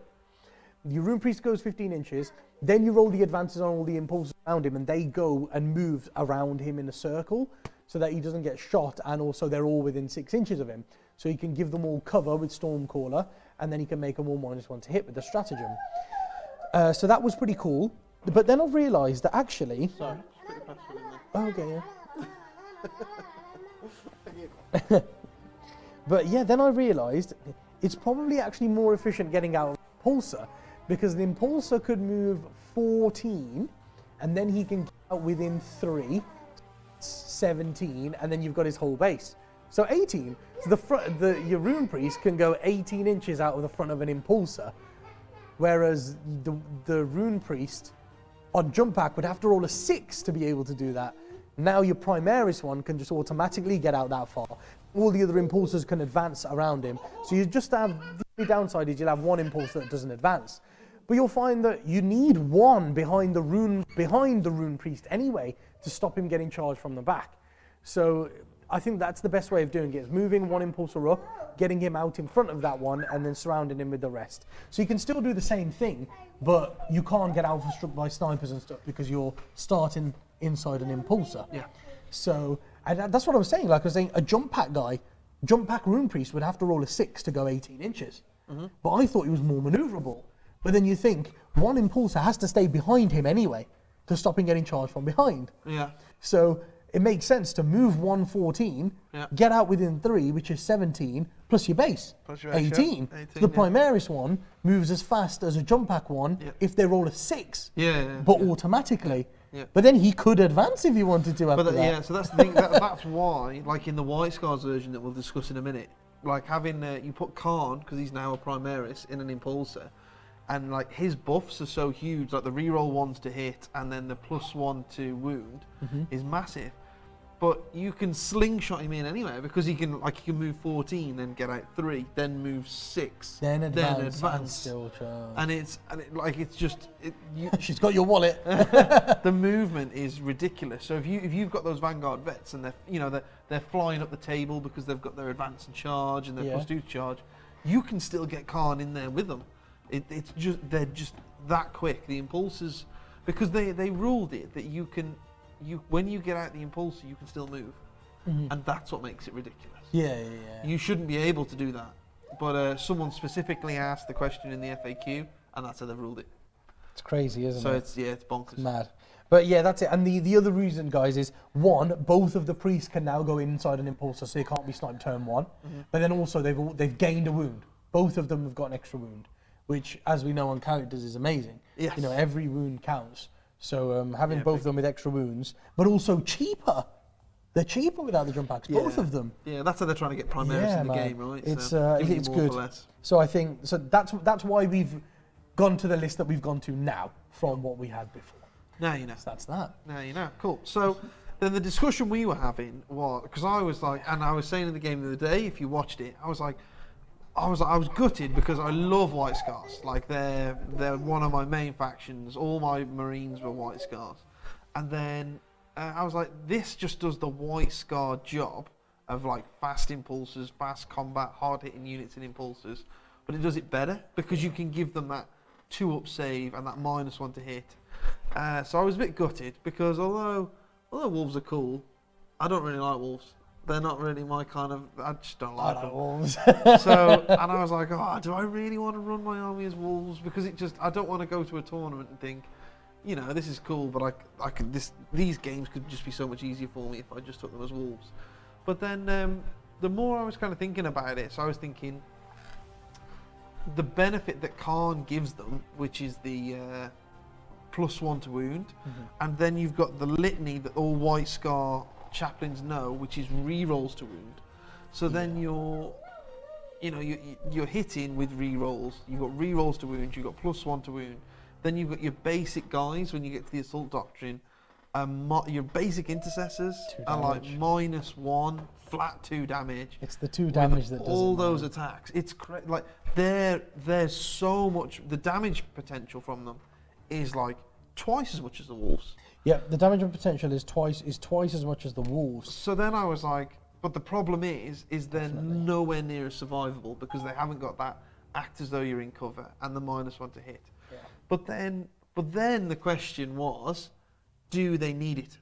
Your Rune Priest goes 15 inches, then you roll the advances on all the impulses around him, and they go and move around him in a circle so that he doesn't get shot, and also they're all within 6 inches of him. So he can give them all cover with Stormcaller, and then he can make them all -1 to hit with the stratagem. So that was pretty cool. But then I've realised that actually... Sorry, just put your password in there. Oh, okay, yeah. But yeah, then I realised it's probably actually more efficient getting out of the Impulsor, because the Impulsor could move 14, and then he can get out within 3, 17, and then you've got his whole base. So 18. So your Rune Priest can go 18 inches out of the front of an Impulsor, whereas the Rune Priest on jump pack would have to roll a 6 to be able to do that. Now your Primaris one can just automatically get out that far. All the other Impulsors can advance around him. So you just have, the only downside is you'll have one Impulsor that doesn't advance. But you'll find that you need one behind the Rune Priest anyway to stop him getting charged from the back. So I think that's the best way of doing it, is moving one Impulsor up, getting him out in front of that one, and then surrounding him with the rest. So you can still do the same thing, but you can't get alpha struck by snipers and stuff because you're starting inside an Impulsor. Yeah. So that's what I was saying. Like I was saying, a jump pack Rune Priest would have to roll a 6 to go 18 inches. But I thought he was more maneuverable. But then you think, one Impulsor has to stay behind him anyway to stop him getting charged from behind. Yeah. So it makes sense to move 114, get out within 3, which is 17, plus your base, plus your base 18. So the Primaris one moves as fast as a jump pack one if they roll a 6, but automatically. Yeah. But then he could advance if he wanted to after that. Yeah, so that's the thing. That's why, like in the White Scars version that we'll discuss in a minute, like having you put Khan, because he's now a Primaris, in an Impulsor, and like his buffs are so huge, like the reroll 1s to hit and then the +1 to wound is massive. But you can slingshot him in anyway, because he can move 14, then get out 3, then move 6, then advance. And still charge. And it's just she's got your wallet. The movement is ridiculous. So if you've got those Vanguard vets and they're flying up the table because they've got their advance and charge and their +2 charge, you can still get Khan in there with them. They're just that quick. The Impulsors, because they ruled it that when you get out the Impulsor, you can still move, and that's what makes it ridiculous. Yeah. You shouldn't be able to do that, but someone specifically asked the question in the FAQ, and that's how they've ruled it. It's crazy, isn't it? So it's bonkers. It's mad. But yeah, that's it. And the other reason, guys, is one, both of the priests can now go inside an Impulsor, so you can't be sniped turn 1. But then also they've gained a wound. Both of them have got an extra wound, which, as we know on characters, is amazing. Yes. You know, every wound counts. So having Yeah, both of them with extra wounds, but also cheaper. They're cheaper without the jump packs, both of them. Yeah, that's how they're trying to get Primaris in the man. game, right? It's So giving you it's more good. for less. So I think that's why we've gone to the list that we've gone to now from what we had before. Now you know. So that's that. Now you know. Cool. So then the discussion we were having was, because I was like, and I was saying in the game the other day, if you watched it, I was gutted because I love White Scars. Like they're one of my main factions. All my Marines were White Scars, and then I was like, this just does the White Scar job of like fast impulsors, fast combat, hard hitting units and impulsors, but it does it better because you can give them that 2-up save and that -1 to hit. So I was a bit gutted because although wolves are cool, I don't really like wolves. They're not really my kind of. I just don't like them. Wolves. So, and I was like, oh, do I really want to run my army as wolves? Because I don't want to go to a tournament and think, you know, this is cool, but these games could just be so much easier for me if I just took them as wolves. But then the more I was kind of thinking about it, so I was thinking the benefit that Khan gives them, which is the +1 to wound, and then you've got the litany that all White Scar chaplains know, which is rerolls to wound. So then you're hitting with rerolls. You've got rerolls to wound. You've got +1 to wound. Then you've got your basic guys when you get to the assault doctrine. Your basic intercessors are like -1, flat 2 damage. It's the 2 damage that does all it, those man. attacks. It's like there's so much. The damage potential from them is like twice as much as the wolves. Yeah, the damage potential is twice as much as the wolves. So then I was like, but the problem is they're Definitely. nowhere near as survivable because they haven't got that act as though you're in cover and the -1 to hit. Yeah. But then the question was, do they need it?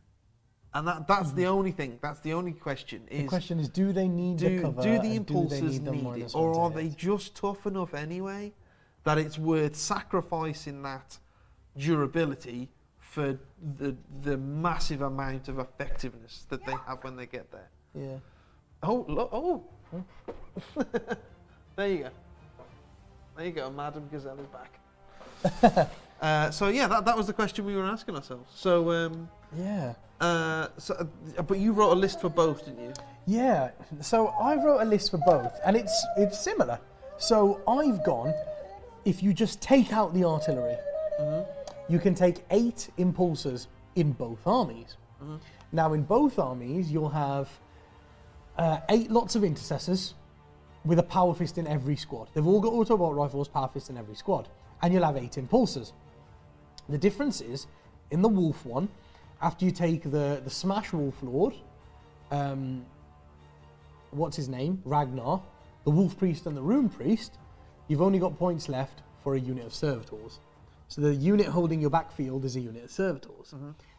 And that's the only thing. That's the only question. The question is, do they need the cover? Do the and do they impulsors need the need -1 it, or to are hit? they just tough enough anyway that it's worth sacrificing that durability for the massive amount of effectiveness that they have when they get there? Yeah. Oh, look! Oh, there you go. There you go. Madame Gazelle is back. So yeah, that was the question we were asking ourselves. So Yeah. but you wrote a list for both, didn't you? Yeah, so I wrote a list for both, and it's similar. So I've gone, if you just take out the artillery, you can take 8 impulsors in both armies. Now in both armies, you'll have 8 lots of intercessors with a power fist in every squad. They've all got autobot rifles, power fist in every squad, and you'll have 8 impulsors. The difference is, in the wolf one, after you take the Smash Wolf Lord, what's his name? Ragnar, the Wolf Priest and the Rune Priest, you've only got points left for a unit of servitors. So the unit holding your backfield is a unit of servitors.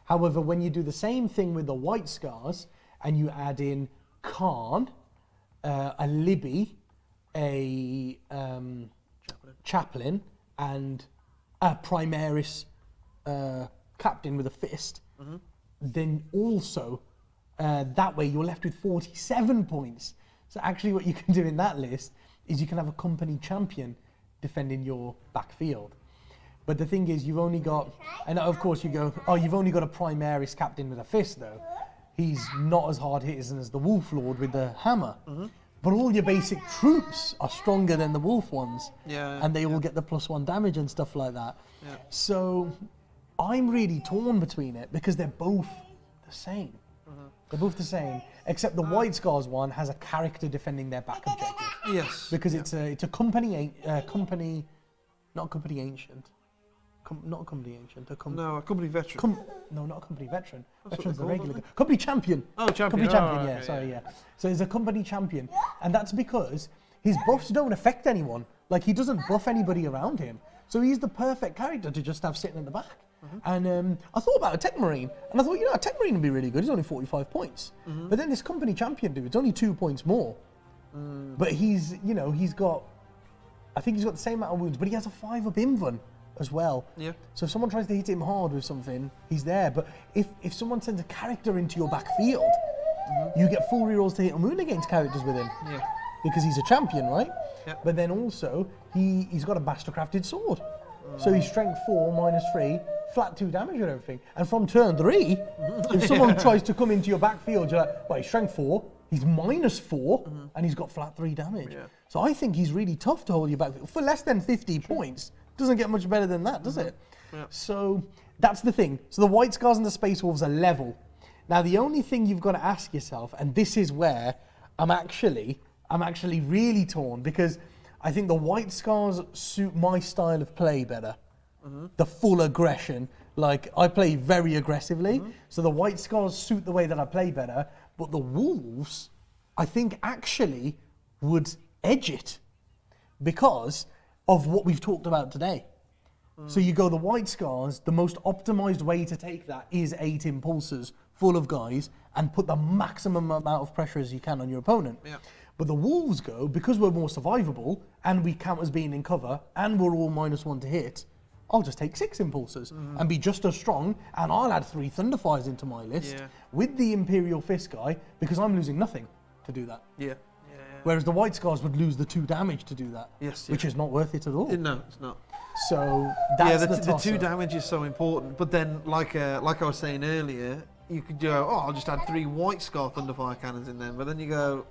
However, when you do the same thing with the White Scars, and you add in Khan, a Libby, a chaplain, and a Primaris captain with a fist, then also that way you're left with 47 points. So actually what you can do in that list is you can have a company champion defending your backfield. But the thing is, you've only got, and of course you go, oh, you've only got a Primaris captain with a fist though. He's not as hard hitting as the Wolf Lord with the hammer. But all your basic troops are stronger than the Wolf ones. And they all get the +1 damage and stuff like that. So I'm really torn between it because they're both the same. They're both the same, except the White Scars one has a character defending their back objective. Yes. Because it's a company, not a company ancient. Not a company ancient. No, a company veteran. No, not a company veteran. That's Veteran's the what they're called, regular. Company champion. Oh, champion. Company champion, Oh, yeah. okay, Sorry, yeah. So he's a company champion. And that's because his buffs don't affect anyone. Like, he doesn't buff anybody around him. So he's the perfect character to just have sitting in the back. And I thought about a Tech Marine. And I thought, a Tech Marine would be really good. He's only 45 points. But then this company champion dude, it's only 2 points more. But he's, he's got, I think he's got the same amount of wounds, but he has a 5-up invuln as well. Yeah. So if someone tries to hit him hard with something, he's there. But if someone sends a character into your backfield, you get full rerolls to hit and wound against characters with him. Yeah. because he's a champion, right? Yep. But then also, he's got a mastercrafted sword. So he's strength 4, -3, flat 2 damage and everything. And from turn 3, if someone tries to come into your backfield, you're like, well, he's strength 4, he's -4, and he's got flat 3 damage. Yeah. So I think he's really tough to hold you back. For less than 50 points, doesn't get much better than that, does it? Yeah. So that's the thing. So the White Scars and the Space Wolves are level. Now the only thing you've got to ask yourself, and this is where I'm actually really torn, because I think the White Scars suit my style of play better. The full aggression. Like, I play very aggressively, so the White Scars suit the way that I play better, but the Wolves, I think, actually would edge it because of what we've talked about today. So you go the White Scars, the most optimized way to take that is 8 Impulsors full of guys and put the maximum amount of pressure as you can on your opponent. Yeah. But the Wolves go, because we're more survivable and we count as being in cover and we're all -1 to hit, I'll just take 6 Impulsors and be just as strong, and I'll add 3 Thunderfires into my list with the Imperial Fist guy, because I'm losing nothing to do that. Yeah. Whereas the White Scars would lose the 2 damage to do that, Yes, which is not worth it at all. No, it's not. So that's the the 2 damage is so important. But then, like I was saying earlier, you could go, I'll just add 3 White Scar Thunderfire cannons in them. But then you go,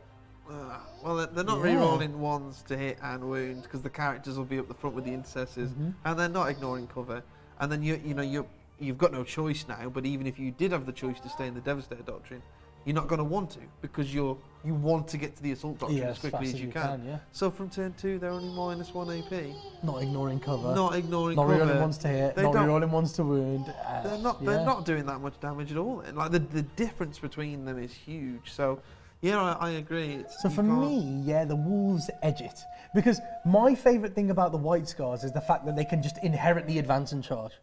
well, they're not re-rolling 1s to hit and wound, because the characters will be up the front with the intercessors, and they're not ignoring cover. And then you've got no choice now. But even if you did have the choice to stay in the Devastator Doctrine, you're not going to want to, because you want to get to the Assault Doctrine as quickly as you can. Yeah. So from turn 2, they're only -1 AP. Not ignoring cover. Not ignoring Not cover. rerolling 1s to hit. They Not don't- rerolling 1s to wound. They're not doing that much damage at all. Like the difference between them is huge. So yeah, I agree. So for me, the Wolves edge it. Because my favourite thing about the White Scars is the fact that they can just inherently advance and charge.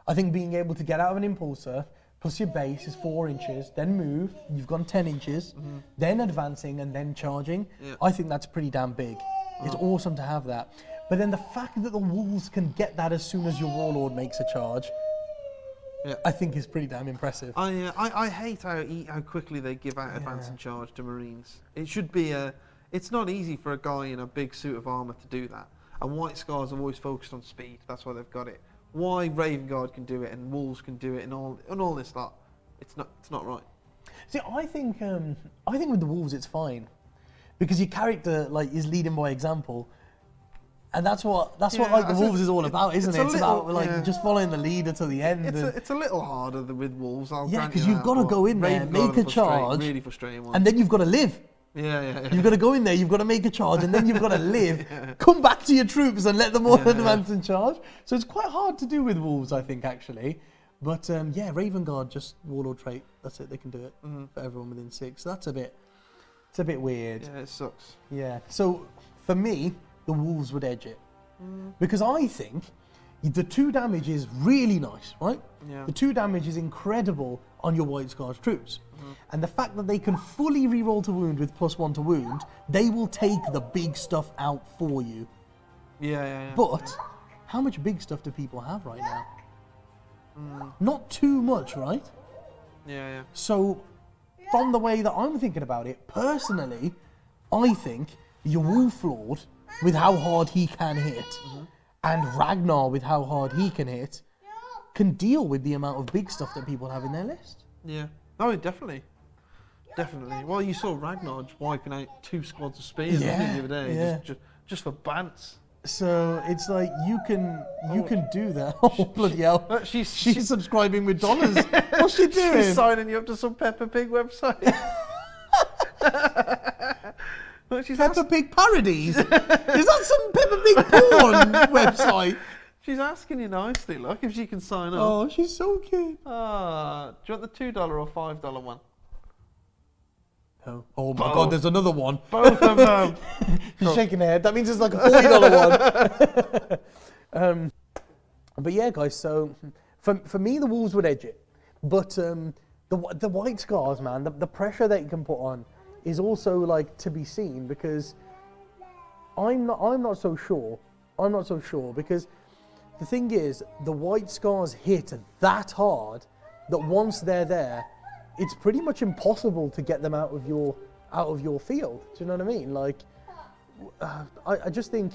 I think being able to get out of an Impulsor, plus your base is 4 inches, then move, you've gone 10 inches, then advancing and then charging, I think that's pretty damn big. It's awesome to have that. But then the fact that the Wolves can get that as soon as your Warlord makes a charge, I think is pretty damn impressive. I hate how quickly they give out advance and charge to Marines. It should be it's not easy for a guy in a big suit of armour to do that. And White Scars have always focused on speed. That's why they've got it. Why Raven Guard can do it and Wolves can do it and all this lot? It's not right. See, I think with the Wolves it's fine, because your character is leading by example. And that's what the Wolves is all about, isn't it? It's about just following the leader to the end. It's a little harder with Wolves. Because you've got to go in there, make a charge, really frustrating one. and then you've got to live. Yeah. You've got to go in there, you've got to make a charge, and then you've got to live, come back to your troops and let them all advance and charge. So it's quite hard to do with Wolves, I think, actually. But Raven Guard, just Warlord trait, that's it, they can do it for everyone within 6. So it's a bit weird. Yeah, it sucks. Yeah, so for me, the Wolves would edge it. Because I think the 2 damage is really nice, right? Yeah. The 2 damage is incredible on your White Scars troops. And the fact that they can fully reroll to wound with +1 to wound, they will take the big stuff out for you. Yeah. But how much big stuff do people have right now? Not too much, right? Yeah. So from the way that I'm thinking about it, personally, I think your Wolf Lord, with how hard he can hit, and Ragnar with how hard he can hit, can deal with the amount of big stuff that people have in their list. Yeah. Oh, definitely. Well, you saw Ragnar wiping out 2 squads of spears the other day, just for bants. So it's like you can do that. Oh bloody hell! She's subscribing with dollars. What's she doing? She's signing you up to some Peppa Pig website. Look, Peppa Pig parodies. Is that some Peppa Pig porn website? She's asking you nicely. Look, if she can sign up. Oh, she's so cute. Do you want the $2 or $5 one? No. Oh my God! There's another one. Both of them. She's shaking her head. That means it's like a $40 one. But yeah, guys. So for me, the Wolves would edge it. But the White Scars, man, the pressure that you can put on is also to be seen, because I'm not so sure. I'm not so sure, because the thing is, the White Scars hit that hard that once they're there, it's pretty much impossible to get them out of your out of your field. Do you know what I mean? Like, I just think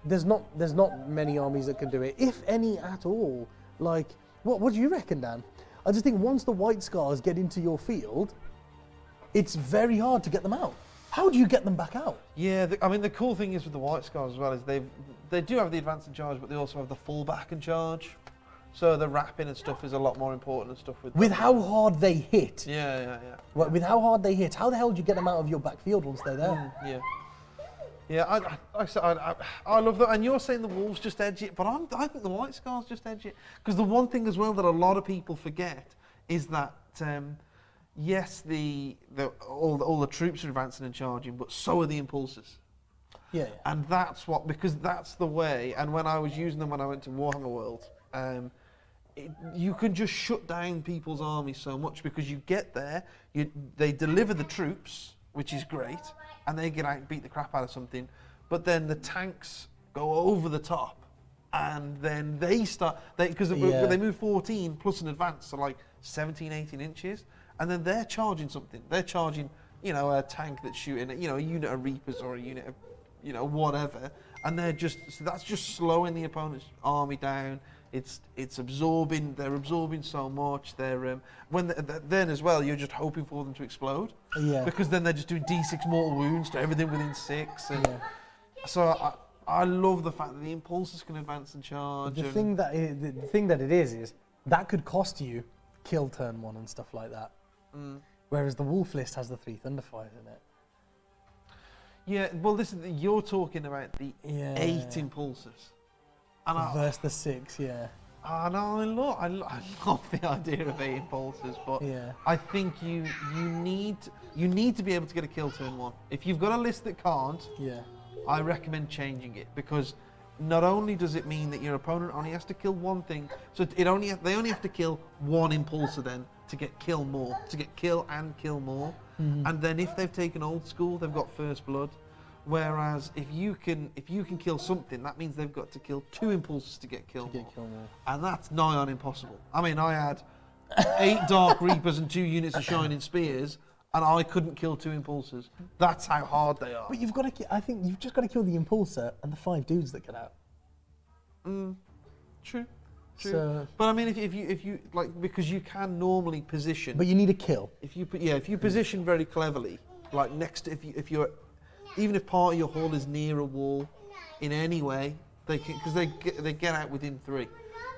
there's not many armies that can do it, if any at all. Like, what do you reckon, Dan? I just think once the White Scars get into your field, it's very hard to get them out. How do you get them back out? Yeah, I mean the cool thing is with the White Scars as well is they do have the advance and charge, but they also have the fallback and charge. So the wrapping and stuff is a lot more important and stuff with how hard they hit. Yeah. Right, with how hard they hit, how the hell do you get them out of your backfield once they're there? Yeah, I love that. And you're saying the Wolves just edge it, but I think the White Scars just edge it. Because the one thing as well that a lot of people forget is that, yes, all the troops are advancing and charging, but so are the Impulsors. Yeah. And because that's the way, and when I was using them when I went to Warhammer World, you can just shut down people's armies so much because you get there, they deliver the troops, which is great, and they get out and beat the crap out of something, but then the tanks go over the top, and then they start, because they move 14 plus an advance, so like 17, 18 inches, and then they're charging something. They're charging, a tank that's shooting, a unit of Reapers or a unit of, whatever, and so that's just slowing the opponent's army down. It's absorbing. They're absorbing so much. Then as well, you're just hoping for them to explode. Yeah. Because then they're just doing D6 mortal wounds to everything within 6. And so I love the fact that the Impulsors can advance and charge. The thing that it is that could cost you kill turn 1 and stuff like that. Whereas the Wolf list has the 3 Thunderfires in it. Yeah. Well, you're talking about the 8 Impulsors. Versus the 6, yeah. And I love the idea of 8 Impulsors, but I think you need to be able to get a kill turn 1. If you've got a list that can't, I recommend changing it, because not only does it mean that your opponent only has to kill one thing, so they only have to kill one Impulsor then to get kill more, to get kill and kill more, and then if they've taken old school, they've got first blood. Whereas if you can kill something, that means they've got to kill 2 Impulsors to get kill more. And that's nigh on impossible. I mean, I had 8 Dark Reapers and 2 units of Shining Spears, and I couldn't kill 2 Impulsors. That's how hard they are. But I think you've just got to kill the Impulsor and the 5 dudes that get out. True. So, but I mean, if you like, because you can normally position. But you need a kill. If you position very cleverly, like even if part of your hull is near a wall, in any way, they get out within 3.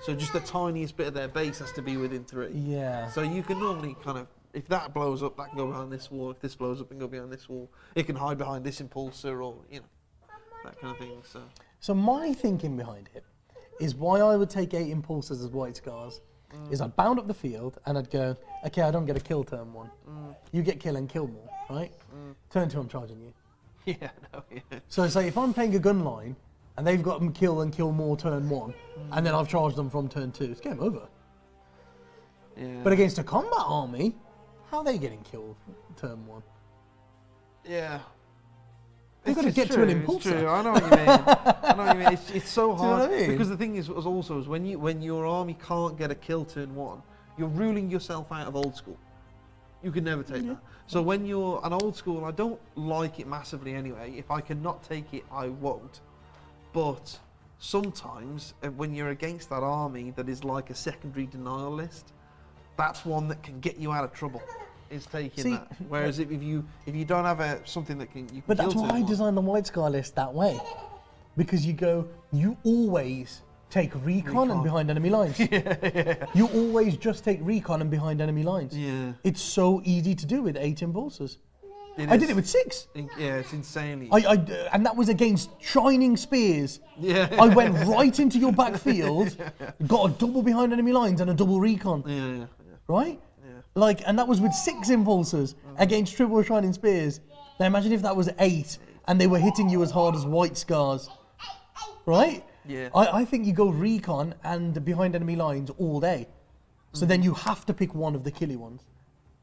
So just the tiniest bit of their base has to be within 3. Yeah. So you can normally kind of, if that blows up, that can go behind this wall. If this blows up, it can go behind this wall. It can hide behind this Impulsor, or that kind of thing. So my thinking behind it is why I would take 8 Impulsors as White Scars. Is I'd bound up the field and I'd go, okay, I don't get a kill turn 1. You get kill and kill more, right? Turn 2, I'm charging you. Yeah. So say if I'm playing a gun line and they've got them kill and kill more turn 1, and then I've charged them from turn 2, it's game over. Yeah. But against a combat army, how are they getting killed turn 1? Yeah. They've got to get to an Impulsor. It's true. I know what you mean. It's so hard. Do you know what I mean? Because the thing is when your army can't get a kill turn 1, you're ruling yourself out of old school. You can never take that. So when you're an old school, I don't like it massively anyway. If I cannot take it, I won't. But sometimes when you're against that army that is like a secondary denial list, that's one that can get you out of trouble. Is taking that. Whereas if you don't have something that you can But kill that's why I designed the White Scar list that way, because you always take recon and behind enemy lines. You always just take recon and behind enemy lines. Yeah. It's so easy to do with 8 Impulsors. I did it with 6. Yeah, it's insanely. And that was against Shining Spears. Yeah. I went right into your backfield, got a double behind enemy lines and a double recon. Yeah. Right? Yeah. And that was with 6 Impulsors against triple Shining Spears. Now imagine if that was 8 and they were hitting you as hard as White Scars. Right? Yeah. I think you go recon and behind enemy lines all day. So then you have to pick one of the killy ones.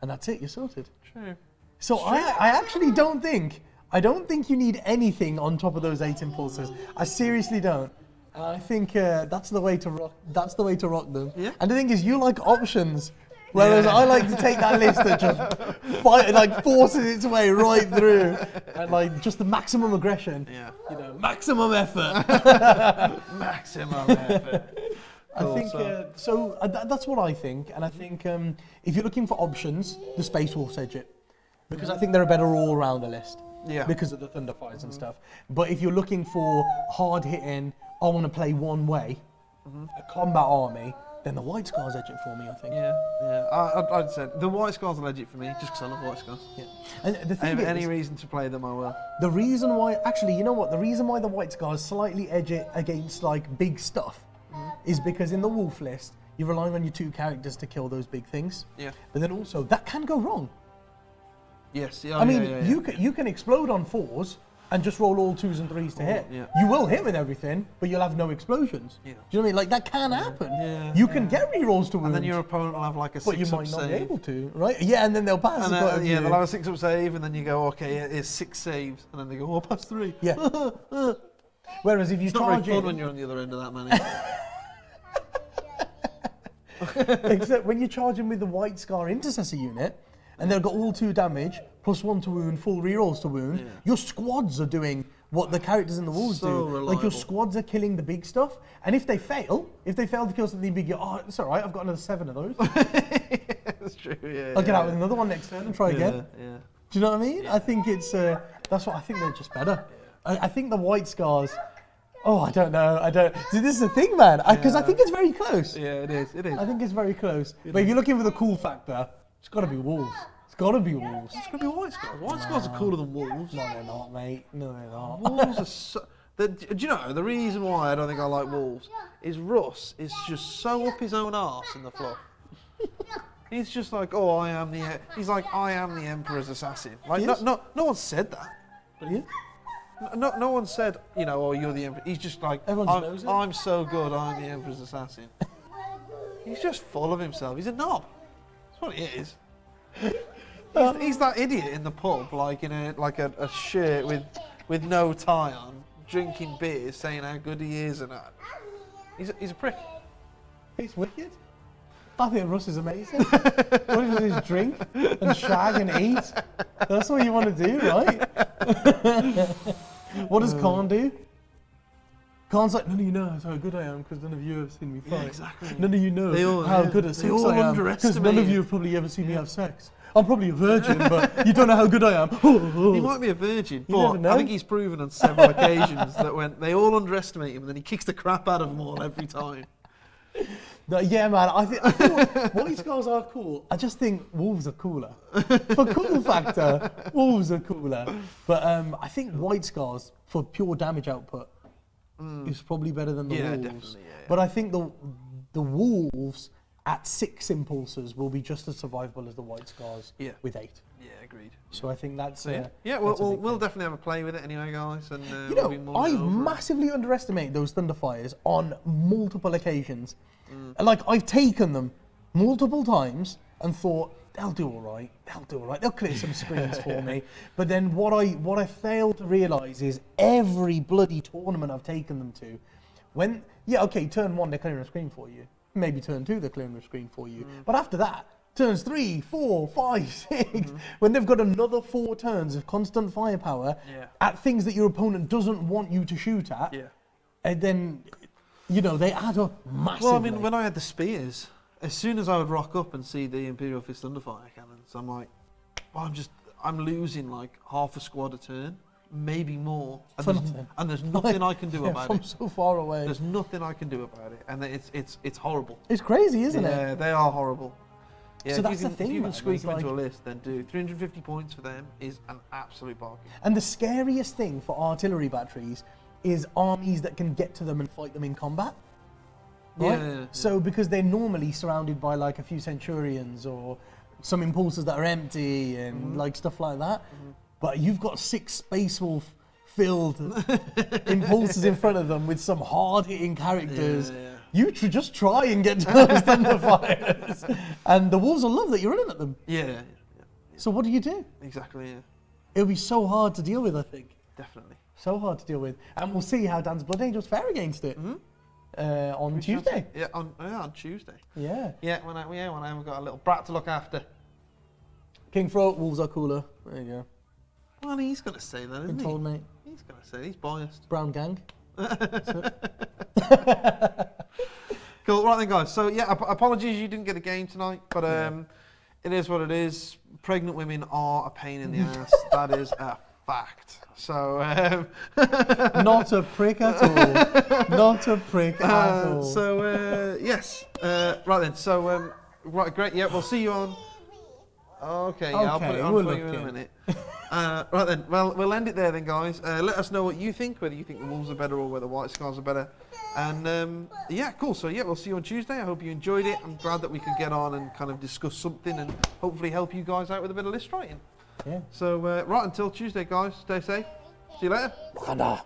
And that's it, you're sorted. True. So I actually don't think you need anything on top of those 8 Impulsors. I seriously don't. And I think that's the way to rock them. Yeah. And the thing is, you like options. Whereas I like to take that list and just fight, like forces its way right through, and like just the maximum aggression. Yeah. You know, maximum effort. Maximum effort. Cool, I think that's what I think, and I think if you're looking for options, the Space Wolves edge it, because I think they're a better all-rounder list. Yeah. Because of the Thunderfires and stuff. But if you're looking for hard-hitting, I want to play one way, a combat army, then the White Scars edge it for me, I think. Yeah. I'd say the White Scars will edge it for me, just because I love White Scars. Yeah. And the thing is, any reason to play them, I will. the reason why, actually, you know what? The reason why the White Scars slightly edge it against like big stuff is because in the Wolf list, you're relying on your 2 characters to kill those big things. Yeah. But then also, that can go wrong. Yes. Yeah. I mean, you can explode on 4s and just roll all 2s and 3s to hit. yeah. You will hit with everything, but you'll have no explosions. Yeah. Do you know what I mean? Like, that can happen. Yeah, You can get rerolls to wounds. And then your opponent will have like a 6-up but you might not be save. able to, right? Yeah, and then they'll pass. And quite a few. they'll have a 6-up save, and then you go, okay, it's 6 saves, and then they go, oh, pass 3. Yeah. Whereas if you It's not very charge fun in, when you're on the other end of that, man. except when you're charging with the White Scar Intercessor unit, and they've got all 2 damage, +1 to wound, full rerolls to wound, Yeah. your squads are doing what the characters in the Wolves So do. Like, reliable. your squads are killing the big stuff, and if they fail to kill something big, it's alright, I've got another 7 of those. That's true, yeah. I'll get out with another one next turn and try again. Yeah. Do you know what I mean? I think it's, that's what I think they're just better. I think the White Scars, I don't know, See, this is the thing, man, because I think it's very close. Yeah, it is. I think it's very close. But if you're looking for the cool factor, it's got to be Wolves. It's got to be Wolves. It's gonna be White Scars. White Scars are cooler than Wolves. No, they're not, mate. No, they're not. Wolves are so... Do you know, the reason why I don't think I like Wolves is Russ is just so up his own arse in the fluff. He's just like, he's like, I am the Emperor's assassin. Like, no one said that. But yeah. No one said, you're the Emperor. He's just like, Everyone knows it. I'm so good, I'm the Emperor's assassin. He's just full of himself. He's a knob. That's what he is. He's that idiot in the pub, like in a shirt with no tie on, drinking beers, saying how good he is, and he's a prick. He's wicked. I think Russ is amazing. What he does is drink and shag and eat. That's what you want to do, right? What does Khan do? Khan's like, none of you know how good I am because none of you have seen me fight. Yeah, exactly. None of you know how good at sex I am because none of you have probably ever seen me have sex. I'm probably a virgin, but you don't know how good I am. He might be a virgin, You never but know. I think he's proven on several occasions that when they all underestimate him, and then he kicks the crap out of them all every time. No, yeah, man. I think White Scars are cool. I just think Wolves are cooler. For cool factor, Wolves are cooler. But I think White Scars for pure damage output is probably better than the Wolves. Definitely, yeah. But I think the Wolves at 6 Impulsors will be just as survivable as the White Scars with 8. Yeah, agreed. So I think that's We'll that's a big we'll thing. definitely have a play with it anyway, guys. And You we'll be know, mulling it I've over. massively underestimated those Thunderfires on multiple occasions. And like, I've taken them multiple times and thought, they'll do all right, they'll clear some screens for me. But then what I failed to realise is every bloody tournament I've taken them to, turn 1 they're clearing a screen for you. Maybe turn 2 they're clearing a screen for you. But after that, turns 3, 4, 5, 6, when they've got another 4 turns of constant firepower at things that your opponent doesn't want you to shoot at, and then, they add up massively. Well, I mean, when I had the spears, as soon as I would rock up and see the Imperial Fist Thunderfire cannons, I'm like, I'm losing like half a squad a turn, maybe more, and there's nothing I can do about from it. so far away. There's nothing I can do about it, and it's horrible. It's crazy, isn't it? Yeah, they are horrible. Yeah, So if that's you the can, thing, If you man, can squeak it's them into a like- list, then do 350 points for them is an absolute bargain. And the scariest thing for artillery batteries is armies that can get to them and fight them in combat. Right? Yeah. So because they're normally surrounded by like a few Centurions or some Impulsors that are empty and like stuff like that. But you've got 6 Space Wolf filled Impulsors in front of them with some hard-hitting characters. Yeah. You just try and get to those Thunderfires. And the Wolves will love that you're running at them. Yeah, So what do you do? exactly. Yeah, It'll be so hard to deal with, I think. definitely. So hard to deal with. And we'll see how Dan's Blood Angels fare against it. on Tuesday. Yeah, on Tuesday. Yeah. Yeah, when I haven't got a little brat to look after. King Throat, wolves are cooler. There you go. Well, he's going to say that, isn't Been told, mate. He's going to say he's biased. Brown gang. Cool, right then, guys. So, yeah, apologies you didn't get a game tonight, but it is what it is. Pregnant women are a pain in the ass. That is a fact. So, Not a prick at all. Not a prick at all. So, yes. Right then. So, right, great. Yeah, we'll see you on. Okay, yeah, I'll put it on for you in a minute. Right then. Well, we'll end it there then, guys. Let us know what you think, whether you think the Wolves are better or whether White Scars are better. And yeah, cool. So yeah, we'll see you on Tuesday. I hope you enjoyed it. I'm glad that we could get on and kind of discuss something and hopefully help you guys out with a bit of list writing. Yeah. So right, until Tuesday, guys. Stay safe. See you later. Wakanda.